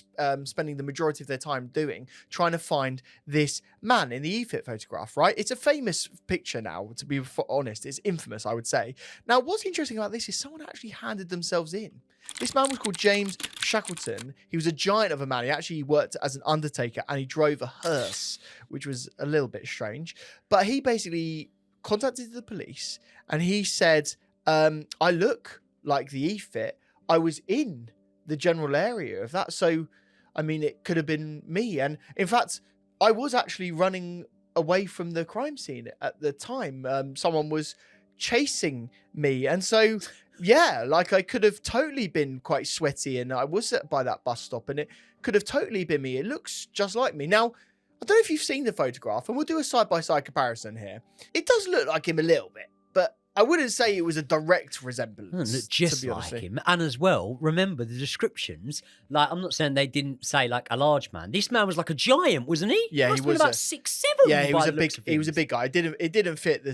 spending the majority of their time doing, trying to find this man in the e-fit photograph, right? It's a famous picture now, to be honest. It's infamous, I would say. Now, what's interesting about this is someone actually handed themselves in. This man was called James Shackleton. He was a giant of a man. He actually worked as an undertaker, and he drove a hearse, which was a little bit strange. But he basically contacted the police, and he said, I look like the e-fit. I was in the general area of that. So, I mean, it could have been me. And in fact, I was actually running away from the crime scene at the time. Someone was chasing me. And so, yeah, like I could have totally been quite sweaty, and I was by that bus stop, and it could have totally been me. It looks just like me. Now, I don't know if you've seen the photograph, and we'll do a side-by-side comparison here. It does look like him a little bit, but I wouldn't say it was a direct resemblance. Doesn't look just to be honest like with you. him. And as well, remember the descriptions. Like, I'm not saying they didn't say like a large man. This man was like a giant, wasn't he? Yeah, Must he have been was about a- 6'7". Yeah, he by was the a big. looks of He was a things. big guy. It didn't fit the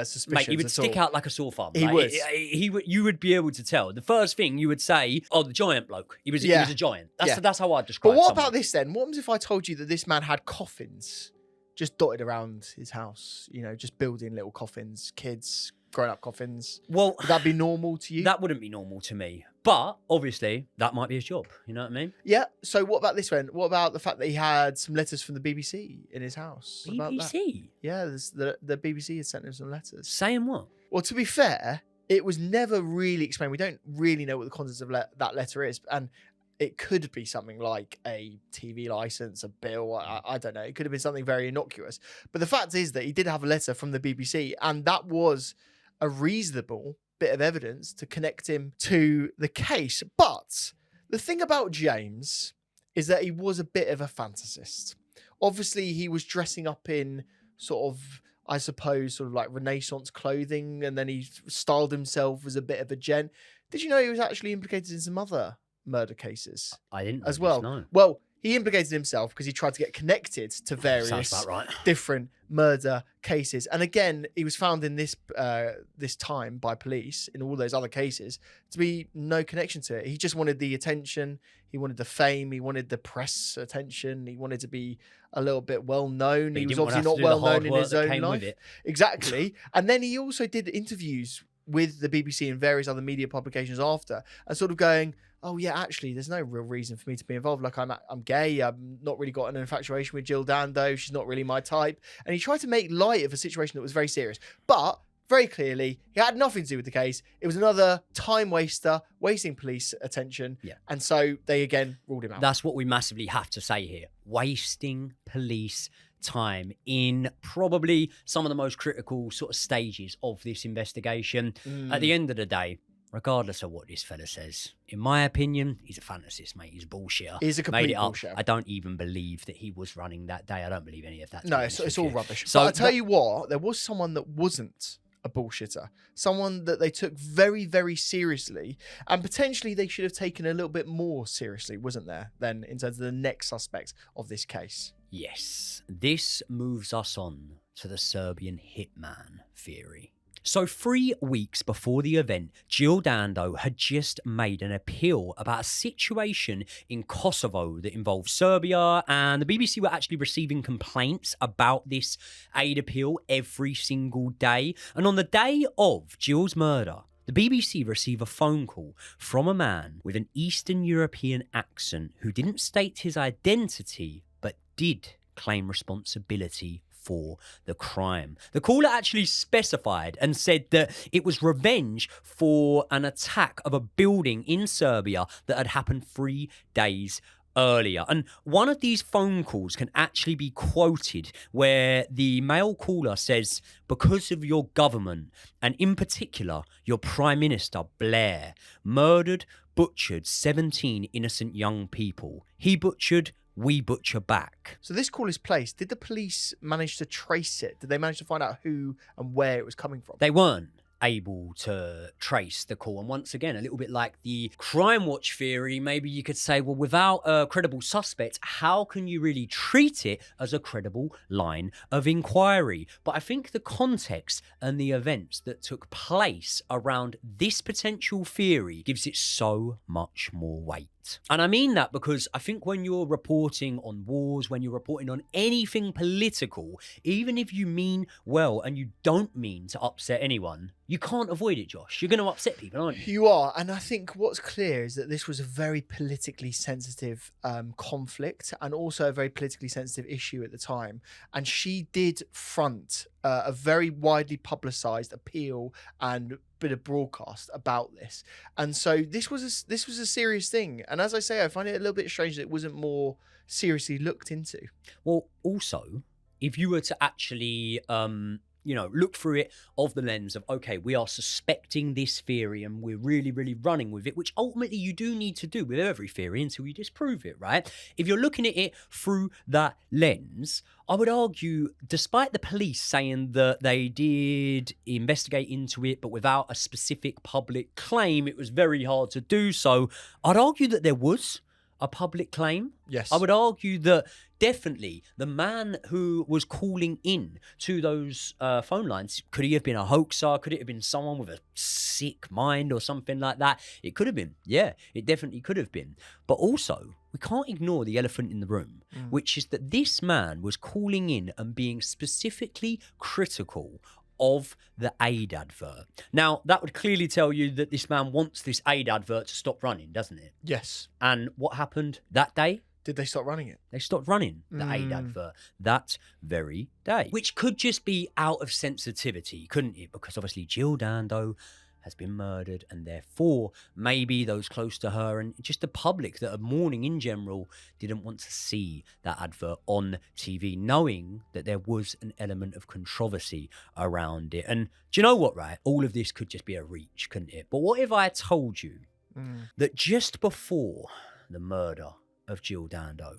suspicions. Mate, he would at stick all. out like a sore thumb. He Like, would. You would be able to tell. The first thing you would say, "Oh, the giant bloke. He was Yeah. a giant." Yeah. That's how I'd describe. But what someone. about this then? What happens if I told you that this man had coffins just dotted around his house? You know, just building little coffins, kids, grown-up coffins. Well, Would that be normal to you? that wouldn't be normal to me. But obviously, that might be his job. You know what I mean? Yeah. So what about this one? What about the fact that he had some letters from the BBC in his house? What about that? BBC Yeah, the BBC had sent him some letters. saying what? Well, to be fair, it was never really explained. We don't really know what the contents of that letter is, and it could be something like a TV license, a bill. I don't know. It could have been something very innocuous. But the fact is that he did have a letter from the BBC, and that was a reasonable bit of evidence to connect him to the case. But the thing about James is that he was a bit of a fantasist. Obviously, he was dressing up in sort of, I suppose, sort of like Renaissance clothing, and then he styled himself as a bit of a gent. Did you know he was actually implicated in some other murder cases I didn't know as this, well? No. Well, he implicated himself because he tried to get connected to Sounds various about right. different murder cases. And again, he was found in this time by police in all those other cases to be no connection to it. He just wanted the attention. He wanted the fame. He wanted the press attention. He wanted to be a little bit well known. But He was didn't wanna obviously have to not do the well hard known in work his that own came with life. it. Exactly. And then he also did interviews with the BBC and various other media publications after, and sort of going, oh yeah, actually, there's no real reason for me to be involved. Like I'm gay. I'm not really got an infatuation with Jill Dando. She's not really my type. And he tried to make light of a situation that was very serious. But very clearly, he had nothing to do with the case. It was another time waster, wasting police attention. Yeah. And so they again ruled him out. That's what we massively have to say here. Wasting police time in probably some of the most critical sort of stages of this investigation. At the end of the day, regardless of what this fella says, in my opinion, he's a fantasist, mate. He's a bullshitter. He's a complete Made it up. bullshitter. I don't even believe that he was running that day. I don't believe any of that. to No, be it's honest all with you. rubbish. So But I tell you what, there was someone that wasn't a bullshitter, someone that they took very, very seriously, and potentially they should have taken a little bit more seriously, wasn't there, then in terms of the next suspect of this case? Yes, this moves us on to the Serbian hitman theory. So 3 weeks before the event, Jill Dando had just made an appeal about a situation in Kosovo that involved Serbia, and the BBC were actually receiving complaints about this aid appeal every single day. And on the day of Jill's murder, the BBC received a phone call from a man with an Eastern European accent who didn't state his identity, but did claim responsibility for the crime. The caller actually specified and said that it was revenge for an attack of a building in Serbia that had happened 3 days earlier. And one of these phone calls can actually be quoted where the male caller says, "Because of your government, and in particular your Prime Minister Blair, murdered, butchered 17 innocent young people. He butchered, we butcher back." So this call is placed. Did the police manage to trace it? Did they manage to find out who and where it was coming from? They weren't able to trace the call. And once again, a little bit like the Crimewatch theory, maybe you could say, well, without a credible suspect, how can you really treat it as a credible line of inquiry? But I think the context and the events that took place around this potential theory gives it so much more weight. And I mean that because I think when you're reporting on wars, when you're reporting on anything political, even if you mean well and you don't mean to upset anyone, you can't avoid it, Josh. You're going to upset people, aren't you? You are. And I think what's clear is that this was a very politically sensitive conflict, and also a very politically sensitive issue at the time. And she did front a very widely publicised appeal and bit of broadcast about this. And so this was a serious thing. And as I say, I find it a little bit strange that it wasn't more seriously looked into. Well, also, if you were to actually you know, look through it of the lens of, okay, we are suspecting this theory and we're really, really running with it, which ultimately you do need to do with every theory until you disprove it, right? If you're looking at it through that lens, I would argue, despite the police saying that they did investigate into it, but without a specific public claim, it was very hard to do so. I'd argue that there was a public claim. Yes. I would argue that definitely the man who was calling in to those phone lines, could he have been a hoaxer? Could it have been someone with a sick mind or something like that? It could have been. Yeah, it definitely could have been. But also, we can't ignore the elephant in the room, which is that this man was calling in and being specifically critical of the aid advert. Now, that would clearly tell you that this man wants this aid advert to stop running, doesn't it? Yes. And what happened that day? Did they stop running it? They stopped running the aid advert that very day, which could just be out of sensitivity, couldn't it? Because obviously Jill Dando has been murdered, and therefore maybe those close to her and just the public that are mourning in general didn't want to see that advert on TV, knowing that there was an element of controversy around it. And do you know what, right? All of this could just be a reach, couldn't it? But what if I told you that just before the murder of Jill Dando,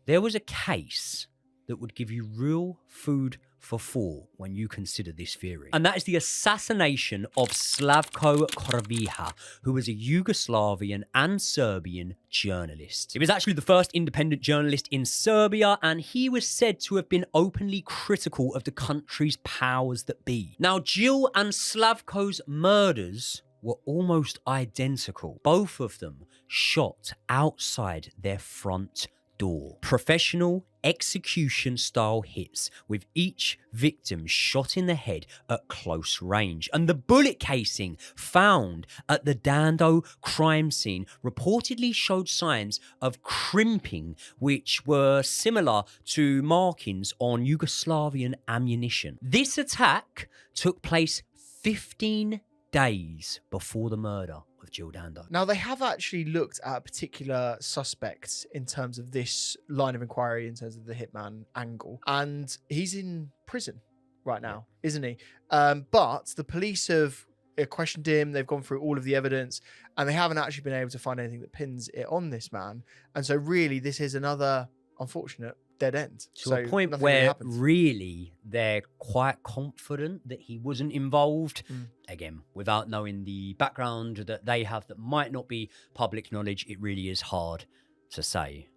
there was a case that would give you real food for thought when you consider this theory? And that is the assassination of Slavko Kroviha, who was a Yugoslavian and Serbian journalist. He was actually the first independent journalist in Serbia, and he was said to have been openly critical of the country's powers that be. Now, Jill and Slavko's murders were almost identical. Both of them shot outside their front door. Professional execution style hits, with each victim shot in the head at close range. And the bullet casing found at the Dando crime scene reportedly showed signs of crimping, which were similar to markings on Yugoslavian ammunition. This attack took place 15 days before the murder of Jill Dando. Now, they have actually looked at particular suspects in terms of this line of inquiry, in terms of the hitman angle, and he's in prison right now, isn't he? But the police have questioned him, they've gone through all of the evidence, and they haven't actually been able to find anything that pins it on this man. And so really, this is another unfortunate dead end. To a point where really they're quite confident that he wasn't involved. Again, without knowing the background that they have that might not be public knowledge, it really is hard to say.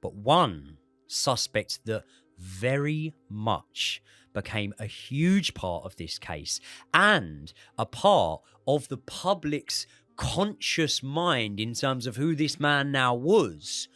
But one suspect that very much became a huge part of this case and a part of the public's conscious mind in terms of who this man now was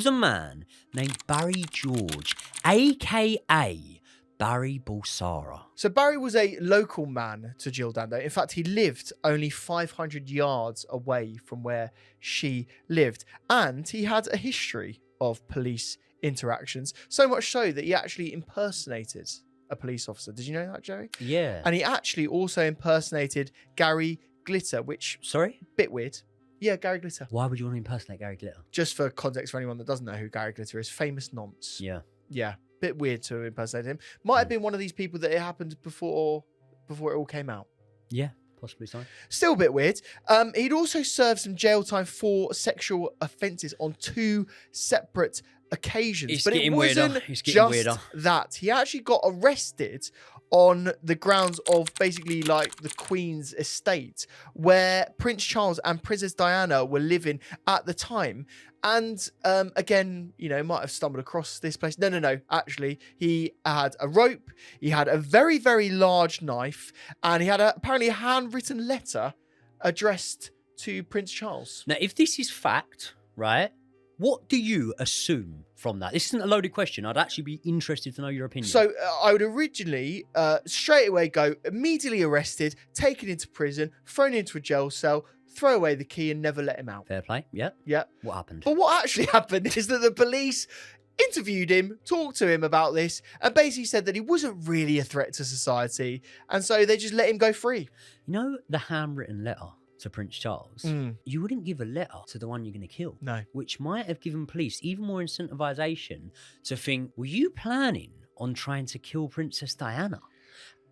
a man named Barry George, aka Barry Bulsara. So Barry was a local man to Jill Dando. In fact, he lived only 500 yards away from where she lived. And he had a history of police interactions, so much so that he actually impersonated a police officer. Did you know that, Joey? Yeah. And he actually also impersonated Gary Glitter, which... Sorry? Bit weird. Yeah, Gary Glitter. Why would you want to impersonate Gary Glitter? Just for context for anyone that doesn't know who Gary Glitter is, famous nonce. Yeah. Yeah, bit weird to impersonate him. Might have been one of these people that it happened before it all came out. Yeah, possibly so. Still a bit weird. He'd also served some jail time for sexual offences on 2 separate occasions. It's but getting it wasn't weirder. It's getting just weirder. that. He actually got arrested on the grounds of basically like the Queen's estate, where Prince Charles and Princess Diana were living at the time. And again, you know, might have stumbled across this place. No. Actually, he had a rope. He had a very, very large knife. And he had apparently a handwritten letter addressed to Prince Charles. Now, if this is fact, right, what do you assume from that? This isn't a loaded question. I'd actually be interested to know your opinion. So I would originally straight away go immediately arrested, taken into prison, thrown into a jail cell, throw away the key and never let him out. Fair play. Yeah. Yeah. What happened? But what actually happened is that the police interviewed him, talked to him about this, and basically said that he wasn't really a threat to society. And so they just let him go free. You know the handwritten letter to Prince Charles? You wouldn't give a letter to the one you're going to kill. No. Which might have given police even more incentivization to think, were you planning on trying to kill Princess Diana?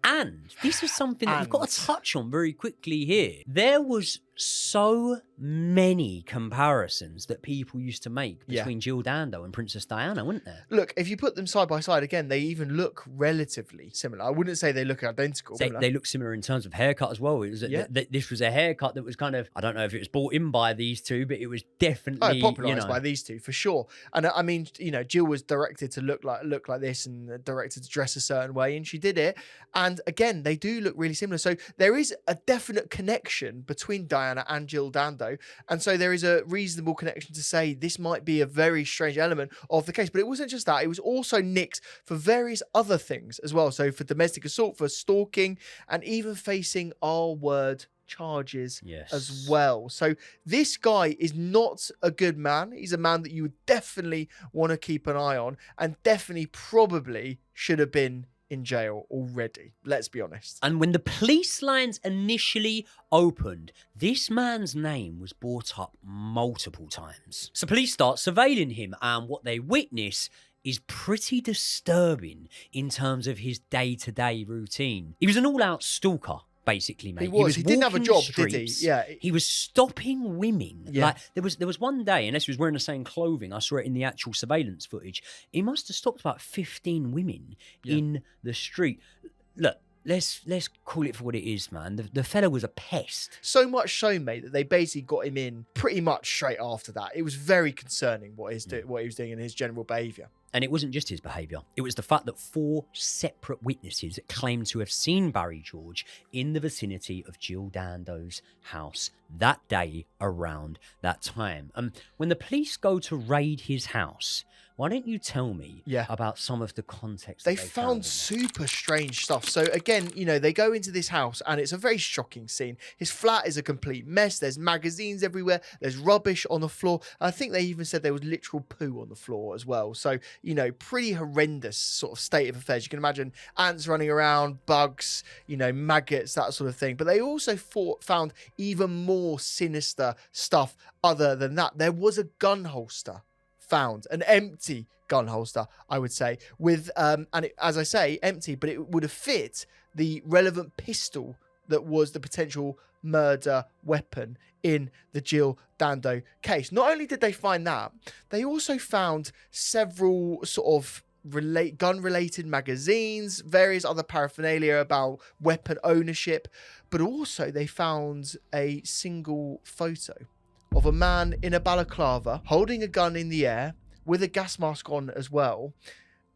And this is something that we've got to And- touch on very quickly here. There was so many comparisons that people used to make Yeah. between Jill Dando and Princess Diana, weren't there? Look, if you put them side by side again, they even look relatively similar. I wouldn't say they look identical. They look similar in terms of haircut as well. It was this was a haircut that was kind of, I don't know if it was brought in by these two, but it was definitely popularized by these two for sure. And I mean, Jill was directed to look like this and directed to dress a certain way, and she did it. And again, they do look really similar. So there is a definite connection between Diana and Jill Dando, and so there is a reasonable connection to say this might be a very strange element of the case. But it wasn't just that; it was also nicked for various other things as well. So for domestic assault, for stalking, and even facing R-word charges as well. So this guy is not a good man. He's a man that you would definitely want to keep an eye on, and definitely probably should have been in jail already. Let's be honest. And when the police lines initially opened, this man's name was brought up multiple times. So police start surveilling him, and what they witness is pretty disturbing in terms of his day-to-day routine. He was an all-out stalker, basically, mate. He didn't have a walking job, the did he? streets. Yeah. He was stopping women. Yeah. Like there was one day, unless he was wearing the same clothing, I saw it in the actual surveillance footage. He must have stopped about 15 women in the street. Look, let's call it for what it is, man. The fella was a pest. So much so, mate, that they basically got him in pretty much straight after that. It was very concerning what he was doing in his general behaviour. And it wasn't just his behaviour. It was the fact that 4 separate witnesses claimed to have seen Barry George in the vicinity of Jill Dando's house that day around that time. When the police go to raid his house, why don't you tell me about some of the context They that found super strange stuff. So again, they go into this house and it's a very shocking scene. His flat is a complete mess. There's magazines everywhere. There's rubbish on the floor. I think they even said there was literal poo on the floor as well. So, pretty horrendous sort of state of affairs. You can imagine ants running around, bugs, maggots, that sort of thing. But they also found even more sinister stuff other than that. There was a gun holster found, an empty gun holster, I would say, with as I say, empty, but it would have fit the relevant pistol that was the potential murder weapon in the Jill Dando case. Not only did they find that, they also found several sort of gun-related magazines, various other paraphernalia about weapon ownership, but also they found a single photo of a man in a balaclava holding a gun in the air with a gas mask on as well.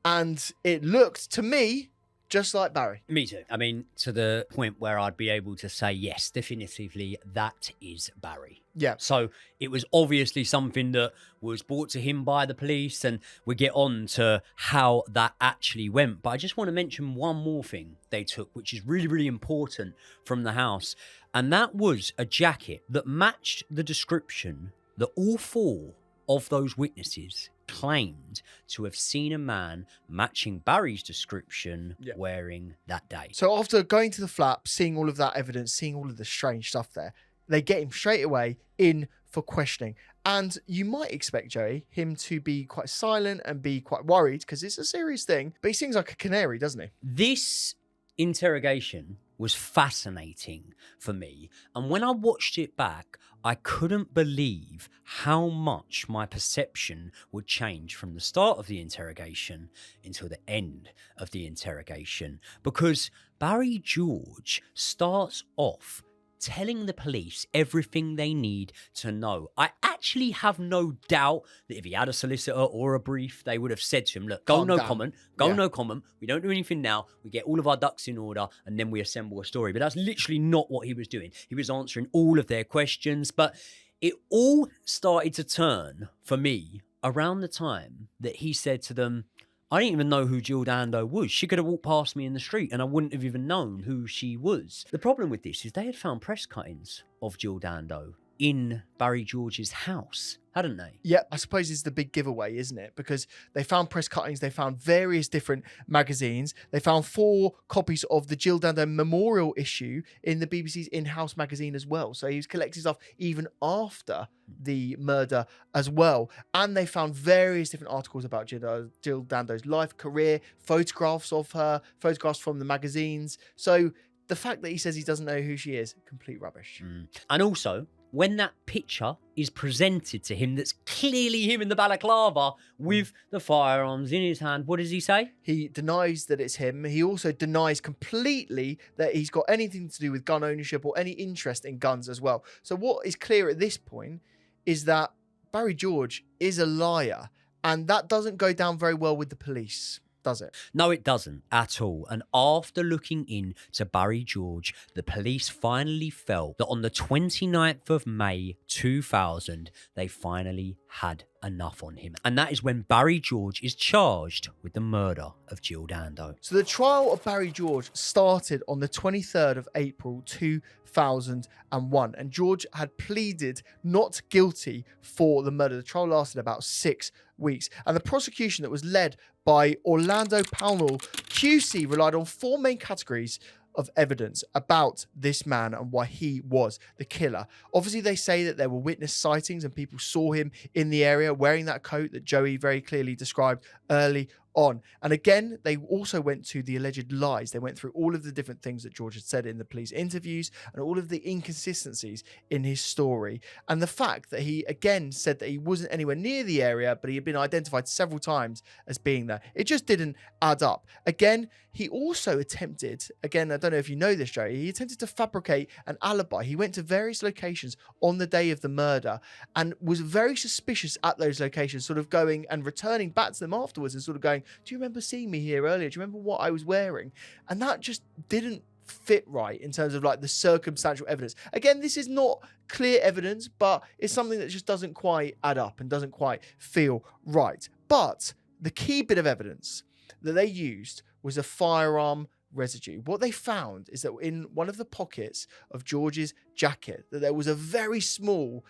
And it looked to me just like Barry. Me too. I mean, to the point where I'd be able to say, yes, definitively, that is Barry. Yeah. So it was obviously something that was brought to him by the police, and we get on to how that actually went. But I just want to mention one more thing they took, which is really, really important from the house. And that was a jacket that matched the description that all 4 of those witnesses claimed to have seen a man matching Barry's description wearing that day. So after going to the flat, seeing all of that evidence, seeing all of the strange stuff there, they get him straight away in for questioning. And you might expect, Joey, him to be quite silent and be quite worried because it's a serious thing, but he sings like a canary, doesn't he? This interrogation was fascinating for me. And when I watched it back, I couldn't believe how much my perception would change from the start of the interrogation until the end of the interrogation. Because Barry George starts off telling the police everything they need to know. I actually have no doubt that if he had a solicitor or a brief, they would have said to him, look, go no comment, no comment. We don't do anything now. We get all of our ducks in order and then we assemble a story. But that's literally not what he was doing. He was answering all of their questions. But it all started to turn for me around the time that he said to them, I didn't even know who Jill Dando was. She could have walked past me in the street and I wouldn't have even known who she was. The problem with this is they had found press cuttings of Jill Dando in Barry George's house, hadn't they? Yeah, I suppose it's the big giveaway, isn't it? Because they found press cuttings, they found various different magazines, they found 4 copies of the Jill Dando memorial issue in the BBC's in-house magazine as well. So he was collecting stuff even after the murder as well. And they found various different articles about Jill Dando's life, career, photographs of her, photographs from the magazines. So the fact that he says he doesn't know who she is, complete rubbish. And also, when that picture is presented to him, that's clearly him in the balaclava with the firearms in his hand, what does he say? He denies that it's him. He also denies completely that he's got anything to do with gun ownership or any interest in guns as well. So what is clear at this point is that Barry George is a liar, and that doesn't go down very well with the police, does it? No, it doesn't at all. And after looking into Barry George, the police finally felt that on the 29th of May 2000, they finally had enough on him. And that is when Barry George is charged with the murder of Jill Dando. So the trial of Barry George started on the 23rd of April 2001, and George had pleaded not guilty for the murder. The trial lasted about 6 weeks, and the prosecution that was led by Orlando Powell QC relied on 4 main categories of evidence about this man and why he was the killer. Obviously, they say that there were witness sightings and people saw him in the area wearing that coat that Joey very clearly described early on. And again, they also went to the alleged lies. They went through all of the different things that George had said in the police interviews and all of the inconsistencies in his story. And the fact that he again said that he wasn't anywhere near the area, but he had been identified several times as being there. It just didn't add up. Again, he also attempted, again, I don't know if you know this, Joey, he attempted to fabricate an alibi. He went to various locations on the day of the murder and was very suspicious at those locations, sort of going and returning back to them afterwards and sort of going, do you remember seeing me here earlier? Do you remember what I was wearing? And that just didn't fit right in terms of like the circumstantial evidence. Again, this is not clear evidence, but it's something that just doesn't quite add up and doesn't quite feel right. But the key bit of evidence that they used was a firearm residue. What they found is that in one of the pockets of George's jacket, that there was a very small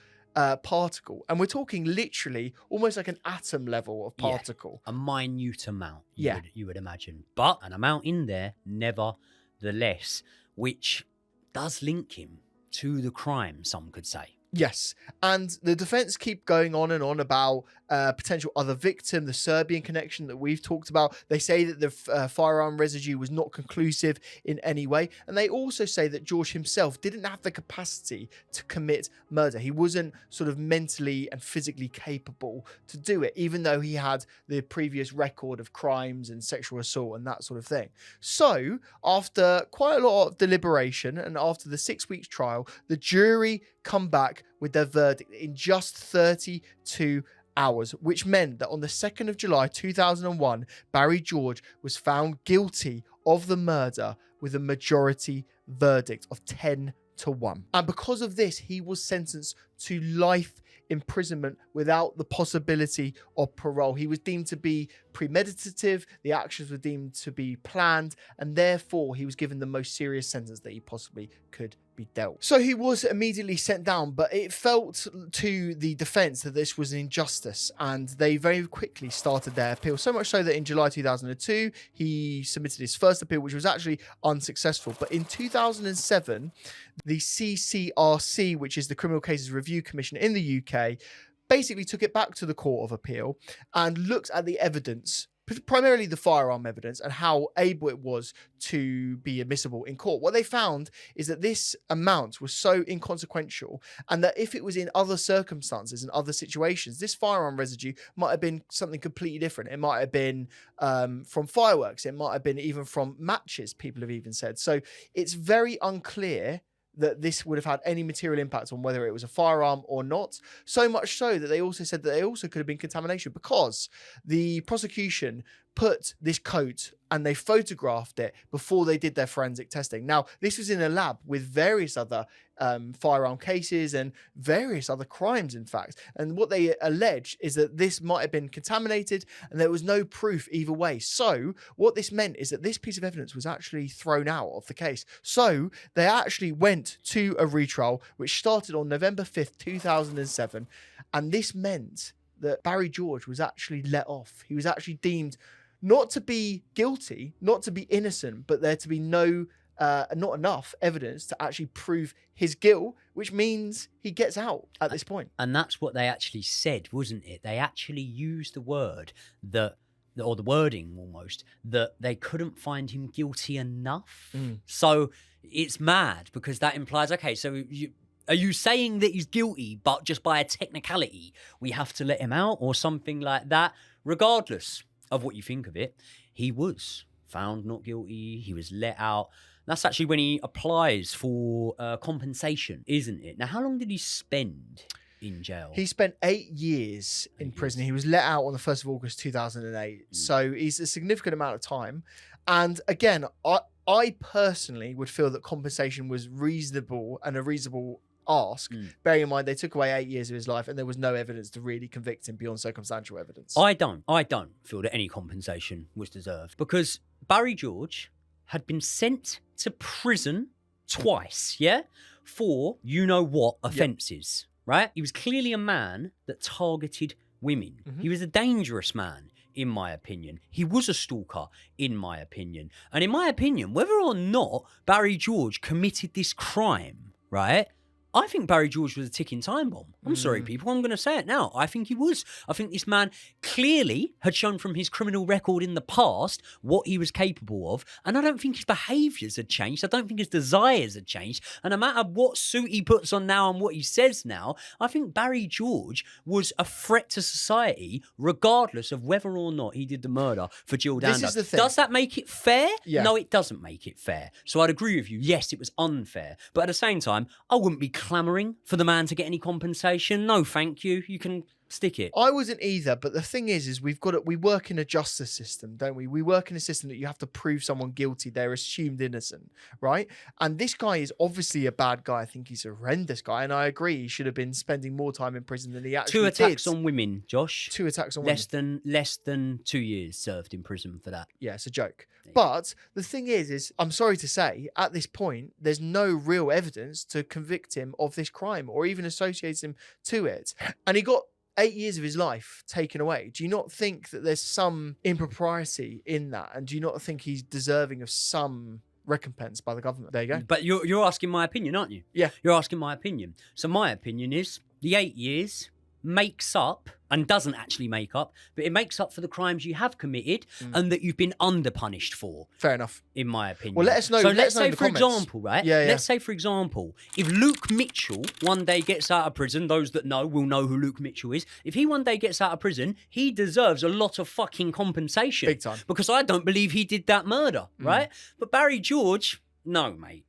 particle, and we're talking literally almost like an atom level of particle. A minute amount, you you would imagine, but an amount in there nevertheless, which does link him to the crime, some could say. Yes, and the defense keep going on and on about potential other victim, the Serbian connection that we've talked about. They say that the firearm residue was not conclusive in any way, and they also say that George himself didn't have the capacity to commit murder. He wasn't sort of mentally and physically capable to do it, even though he had the previous record of crimes and sexual assault and that sort of thing. So, after quite a lot of deliberation and after the 6 weeks trial, the jury come back with their verdict in just 32 hours, which meant that on the 2nd of July 2001, Barry George was found guilty of the murder with a majority verdict of 10-1. And because of this, he was sentenced to life imprisonment without the possibility of parole. He was deemed to be premeditative, the actions were deemed to be planned, and therefore he was given the most serious sentence that he possibly could be dealt. So he was immediately sent down, but it felt to the defense that this was an injustice, and they very quickly started their appeal, so much so that in July 2002 he submitted his first appeal, which was actually unsuccessful. But in 2007, the CCRC, which is the Criminal Cases Review Commission in the UK, basically took it back to the Court of Appeal and looked at the evidence, primarily the firearm evidence, and how able it was to be admissible in court. What they found is that this amount was so inconsequential, and that if it was in other circumstances and other situations, this firearm residue might have been something completely different. It might have been from fireworks. It might have been even from matches, people have even said. So it's very unclear that this would have had any material impact on whether it was a firearm or not. So much so that they also said that they also could have been contamination, because the prosecution put this coat and they photographed it before they did their forensic testing. Now, this was in a lab with various other firearm cases and various other crimes, in fact. And what they allege is that this might have been contaminated and there was no proof either way. So what this meant is that this piece of evidence was actually thrown out of the case. So they actually went to a retrial, which started on November 5th, 2007. And this meant that Barry George was actually let off. He was actually deemed not to be guilty, not to be innocent, but there to be not enough evidence to actually prove his guilt, which means he gets out at this point. And that's what they actually said, wasn't it? They actually used the word that, or the wording almost, that they couldn't find him guilty enough. So it's mad because that implies, okay, so are you saying that he's guilty, but just by a technicality, we have to let him out or something like that? Regardless of what you think of it, he was found not guilty. He was let out. That's actually when he applies for compensation, isn't it? Now, how long did he spend in jail? He spent 8 years in prison. He was let out on the 1st of August 2008. So he's a significant amount of time. And again, I personally would feel that compensation was reasonable and a reasonable ask, bearing in mind they took away 8 years of his life and there was no evidence to really convict him beyond circumstantial evidence. I don't feel that any compensation was deserved because Barry George had been sent to prison twice, for you-know-what offences, right? He was clearly a man that targeted women. He was a dangerous man, in my opinion. He was a stalker, in my opinion. And in my opinion, whether or not Barry George committed this crime, right, I think Barry George was a ticking time bomb. I'm sorry, people. I'm going to say it now. I think he was. I think this man clearly had shown from his criminal record in the past what he was capable of. And I don't think his behaviours had changed. I don't think his desires had changed. And no matter what suit he puts on now and what he says now, I think Barry George was a threat to society, regardless of whether or not he did the murder for Jill Dando. This is the thing. Does that make it fair? Yeah. No, it doesn't make it fair. So I'd agree with you. Yes, it was unfair. But at the same time, I wouldn't be clamouring for the man to get any compensation. No, thank you. You can stick it. I wasn't either, but the thing is we work in a justice system, don't we? We work in a system that you have to prove someone guilty. They're assumed innocent, right? And this guy is obviously a bad guy. I think he's a horrendous guy, and I agree he should have been spending more time in prison than he actually did. 2 attacks on women, Josh. 2 attacks on women. Less than 2 years served in prison for that. Yeah, it's a joke. But the thing is I'm sorry to say, at this point, there's no real evidence to convict him of this crime or even associate him to it. And he got 8 years of his life taken away. Do you not think that there's some impropriety in that? And do you not think he's deserving of some recompense by the government? There you go. But you're asking my opinion, aren't you? Yeah. You're asking my opinion. So my opinion is the 8 years makes up, and doesn't actually make up, but it makes up for the crimes you have committed and that you've been underpunished for. Fair enough. In my opinion. Well, let us know. So let's say, for example, right? Yeah. Let's say, for example, if Luke Mitchell one day gets out of prison, those that know will know who Luke Mitchell is. If he one day gets out of prison, he deserves a lot of fucking compensation. Big time. Because I don't believe he did that murder, right? But Barry George, no, mate.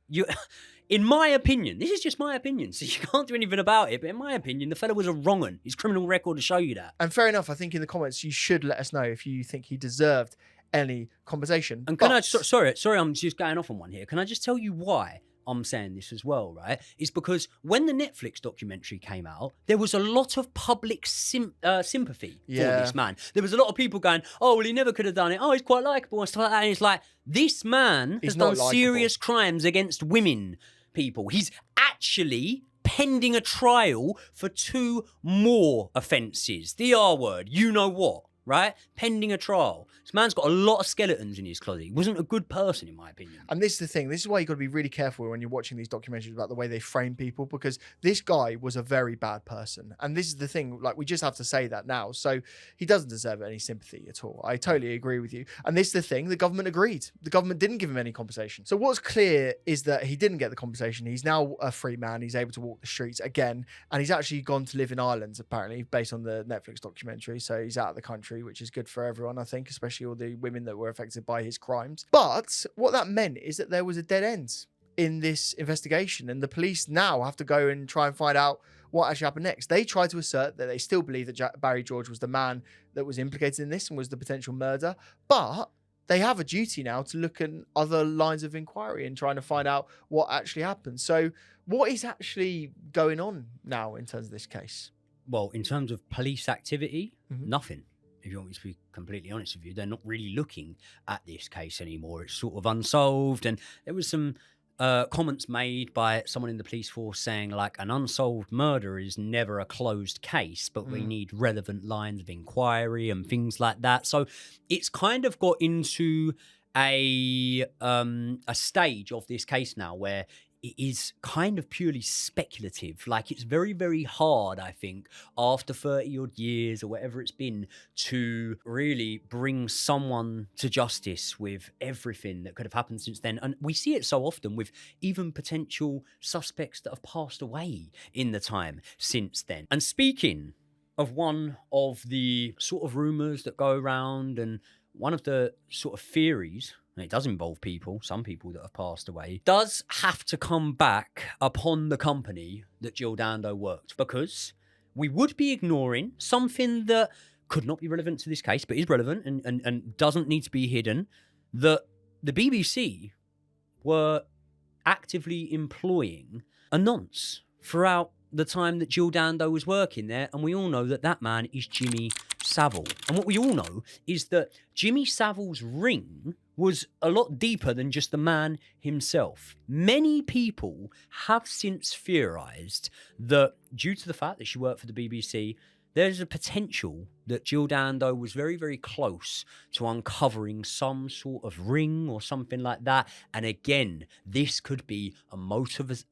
In my opinion, this is just my opinion, so you can't do anything about it, but in my opinion, the fella was a wrong un. His criminal record to show you that. And fair enough, I think in the comments, you should let us know if you think he deserved any compensation. And can I, sorry, I'm just going off on one here. Can I just tell you why I'm saying this as well, right? It's because when the Netflix documentary came out, there was a lot of public sympathy for this man. There was a lot of people going, oh, well, he never could have done it. Oh, he's quite likeable and stuff like that. And it's like, this man has done serious crimes against women, people. He's actually pending a trial for 2 more offences. The R word, you know what, right? Pending a trial. This man's got a lot of skeletons in his closet. He wasn't a good person, in my opinion. And this is the thing. This is why you've got to be really careful when you're watching these documentaries about the way they frame people, because this guy was a very bad person. And this is the thing, like, we just have to say that now. So he doesn't deserve any sympathy at all. I totally agree with you. And this is the thing, the government agreed. The government didn't give him any compensation. So what's clear is that he didn't get the compensation. He's now a free man. He's able to walk the streets again. And he's actually gone to live in Ireland, apparently, based on the Netflix documentary. So he's out of the country, which is good for everyone, I think, especially all the women that were affected by his crimes. But what that meant is that there was a dead end in this investigation, and the police now have to go and try and find out what actually happened next. They tried to assert that they still believe that Barry George was the man that was implicated in this and was the potential murder, but they have a duty now to look at other lines of inquiry and trying to find out what actually happened. So what is actually going on now in terms of this case? Well, in terms of police activity, nothing. If you want me to be completely honest with you, they're not really looking at this case anymore. It's sort of unsolved. And there was some comments made by someone in the police force saying, like, an unsolved murder is never a closed case, but we need relevant lines of inquiry and things like that. So it's kind of got into a stage of this case now where it is kind of purely speculative. Like, it's very, very hard, I think, after 30 odd years or whatever it's been, to really bring someone to justice with everything that could have happened since then. And we see it so often with even potential suspects that have passed away in the time since then. And speaking of one of the sort of rumours that go around, and one of the sort of theories, and it does involve people, some people that have passed away, does have to come back upon the company that Jill Dando worked, because we would be ignoring something that could not be relevant to this case, but is relevant and doesn't need to be hidden, that the BBC were actively employing a nonce throughout the time that Jill Dando was working there, and we all know that that man is Jimmy Savile. And what we all know is that Jimmy Savile's ring was a lot deeper than just the man himself. Many people have since theorised that due to the fact that she worked for the BBC, there's a potential that Jill Dando was very, very close to uncovering some sort of ring or something like that. And again, this could be a motive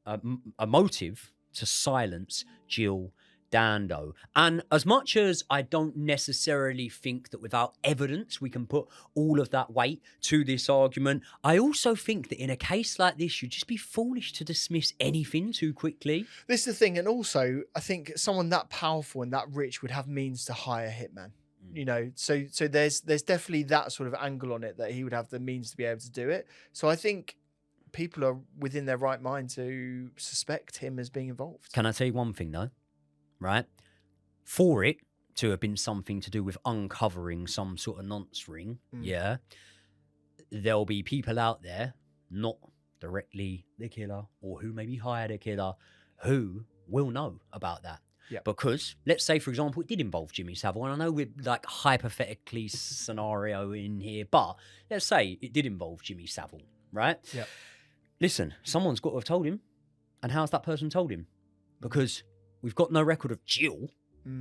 to silence Jill Dando. And as much as I don't necessarily think that without evidence we can put all of that weight to this argument, I also think that in a case like this, you'd just be foolish to dismiss anything too quickly. This is the thing. And also, I think someone that powerful and that rich would have means to hire a hitman. You know, so there's definitely that sort of angle on it, that he would have the means to be able to do it. So I think people are within their right mind to suspect him as being involved. Can I tell you one thing though? Right? For it to have been something to do with uncovering some sort of nonce ring, yeah, there'll be people out there, not directly the killer or who maybe hired a killer, who will know about that. Yeah. Because let's say, for example, it did involve Jimmy Savile, and I know we're like hypothetically scenario in here, but let's say it did involve Jimmy Savile, right? Yeah. Listen, someone's got to have told him. And how's that person told him? Because we've got no record of Jill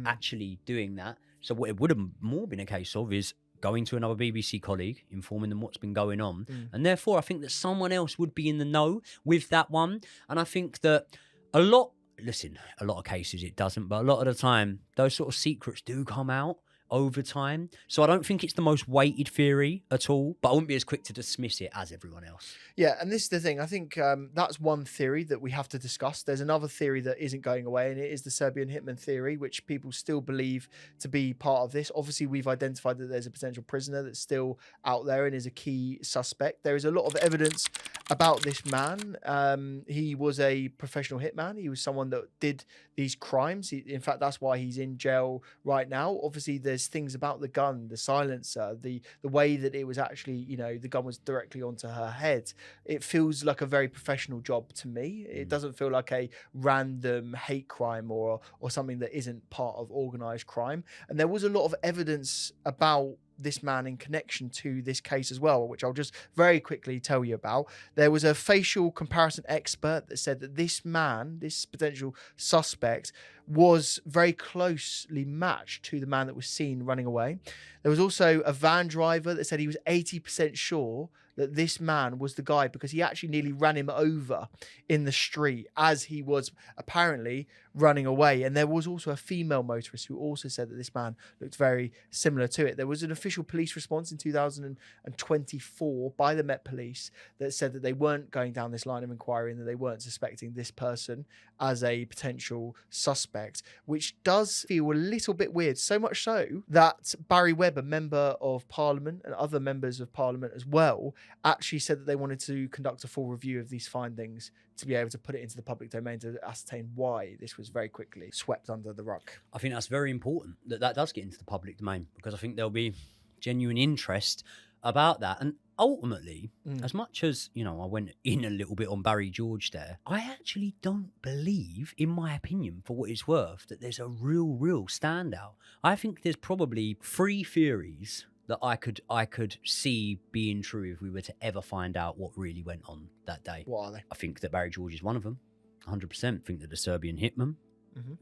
actually doing that. So what it would have more been a case of is going to another BBC colleague, informing them what's been going on. And therefore, I think that someone else would be in the know with that one. And I think that a lot of cases it doesn't, but a lot of the time, those sort of secrets do come out over time. So I don't think it's the most weighted theory at all, but I wouldn't be as quick to dismiss it as everyone else. Yeah, and this is the thing. I think that's one theory that we have to discuss. There's another theory that isn't going away, and it is the Serbian hitman theory, which people still believe to be part of this. Obviously, we've identified that there's a potential prisoner that's still out there and is a key suspect. There is a lot of evidence about this man. He was a professional hitman. He was someone that did these crimes. In fact, that's why he's in jail right now. Obviously, there's things about the gun, the silencer, the way that it was actually, you know, the gun was directly onto her head. It feels like a very professional job to me. It doesn't feel like a random hate crime or something that isn't part of organized crime. And there was a lot of evidence about this man in connection to this case as well, which I'll just very quickly tell you about. There was a facial comparison expert that said that this man, this potential suspect, was very closely matched to the man that was seen running away. There was also a van driver that said he was 80% sure that this man was the guy because he actually nearly ran him over in the street as he was apparently running away. And there was also a female motorist who also said that this man looked very similar to it. There was an official police response in 2024 by the Met Police that said that they weren't going down this line of inquiry and that they weren't suspecting this person as a potential suspect, which does feel a little bit weird. So much so that Barry Webb, a member of Parliament, and other members of Parliament as well, actually said that they wanted to conduct a full review of these findings to be able to put it into the public domain to ascertain why this was very quickly swept under the rug. I think that's very important that that does get into the public domain, because I think there'll be genuine interest about that. And ultimately, as much as, you know, I went in a little bit on Barry George there, I actually don't believe, in my opinion, for what it's worth, that there's a real standout. I think there's probably 3 theories that I could see being true if we were to ever find out what really went on that day. What are they? I think that Barry George is one of them, 100%. I think that the Serbian hitman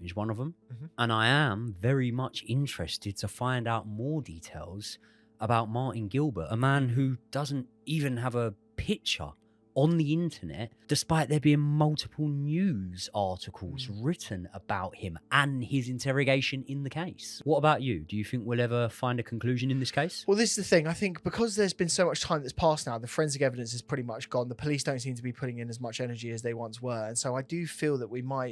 is one of them. And I am very much interested to find out more details about Martin Gilbert, a man who doesn't even have a picture on the internet, despite there being multiple news articles written about him and his interrogation in the case. What about you? Do you think we'll ever find a conclusion in this case? Well, this is the thing. I think because there's been so much time that's passed now, the forensic evidence is pretty much gone. The police don't seem to be putting in as much energy as they once were. And so I do feel that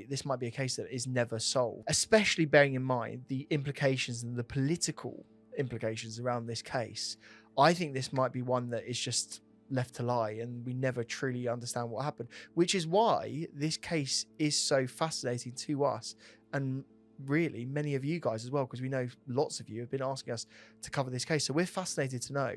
this might be a case that is never solved, especially bearing in mind the implications and the political implications around this case. I think this might be one that is just left to lie and we never truly understand what happened, which is why this case is so fascinating to us and really many of you guys as well, because we know lots of you have been asking us to cover this case. So we're fascinated to know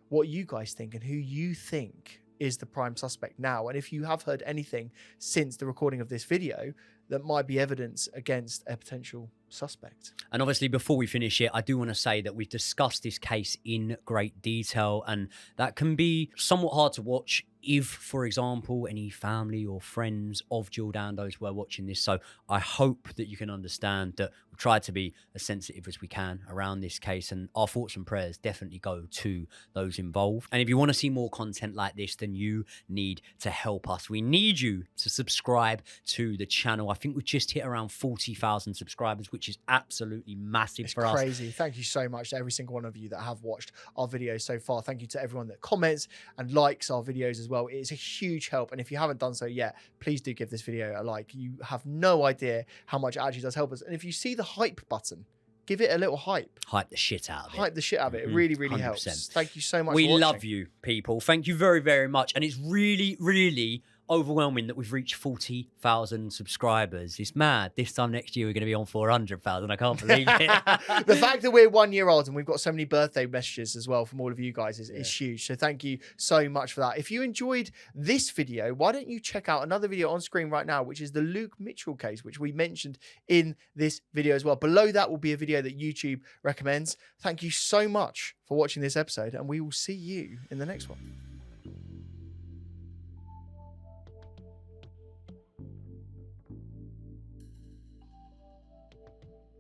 what you guys think and who you think is the prime suspect now, and if you have heard anything since the recording of this video that might be evidence against a potential suspect. And obviously, before we finish it, I do want to say that we've discussed this case in great detail, and that can be somewhat hard to watch if, for example, any family or friends of Jill Dando's were watching this. So I hope that you can understand that we've tried to be as sensitive as we can around this case, and our thoughts and prayers definitely go to those involved. And if you want to see more content like this, then you need to help us. We need you to subscribe to the channel. I think we've just hit around 40,000 subscribers, which is absolutely massive for us. It's crazy. Thank you so much to every single one of you that have watched our videos so far. Thank you to everyone that comments and likes our videos as well. It's a huge help, and if you haven't done so yet, please do give this video a like. You have no idea how much it actually does help us. And if you see the hype button, give it a little hype. Hype the shit out of it. Hype the shit out of it. It really 100%. helps. Thank you so much We for watching. love you, people. Thank you very much. And it's really overwhelming that we've reached 40,000 subscribers. It's mad. This time next year we're going to be on 400,000. I can't believe it. The fact that we're 1 year old and we've got so many birthday messages as well from all of you guys is huge. So thank you so much for that. If you enjoyed this video, why don't you check out another video on screen right now, which is the Luke Mitchell case, which we mentioned in this video as well. Below that will be a video that YouTube recommends. Thank you so much for watching this episode, and we will see you in the next one.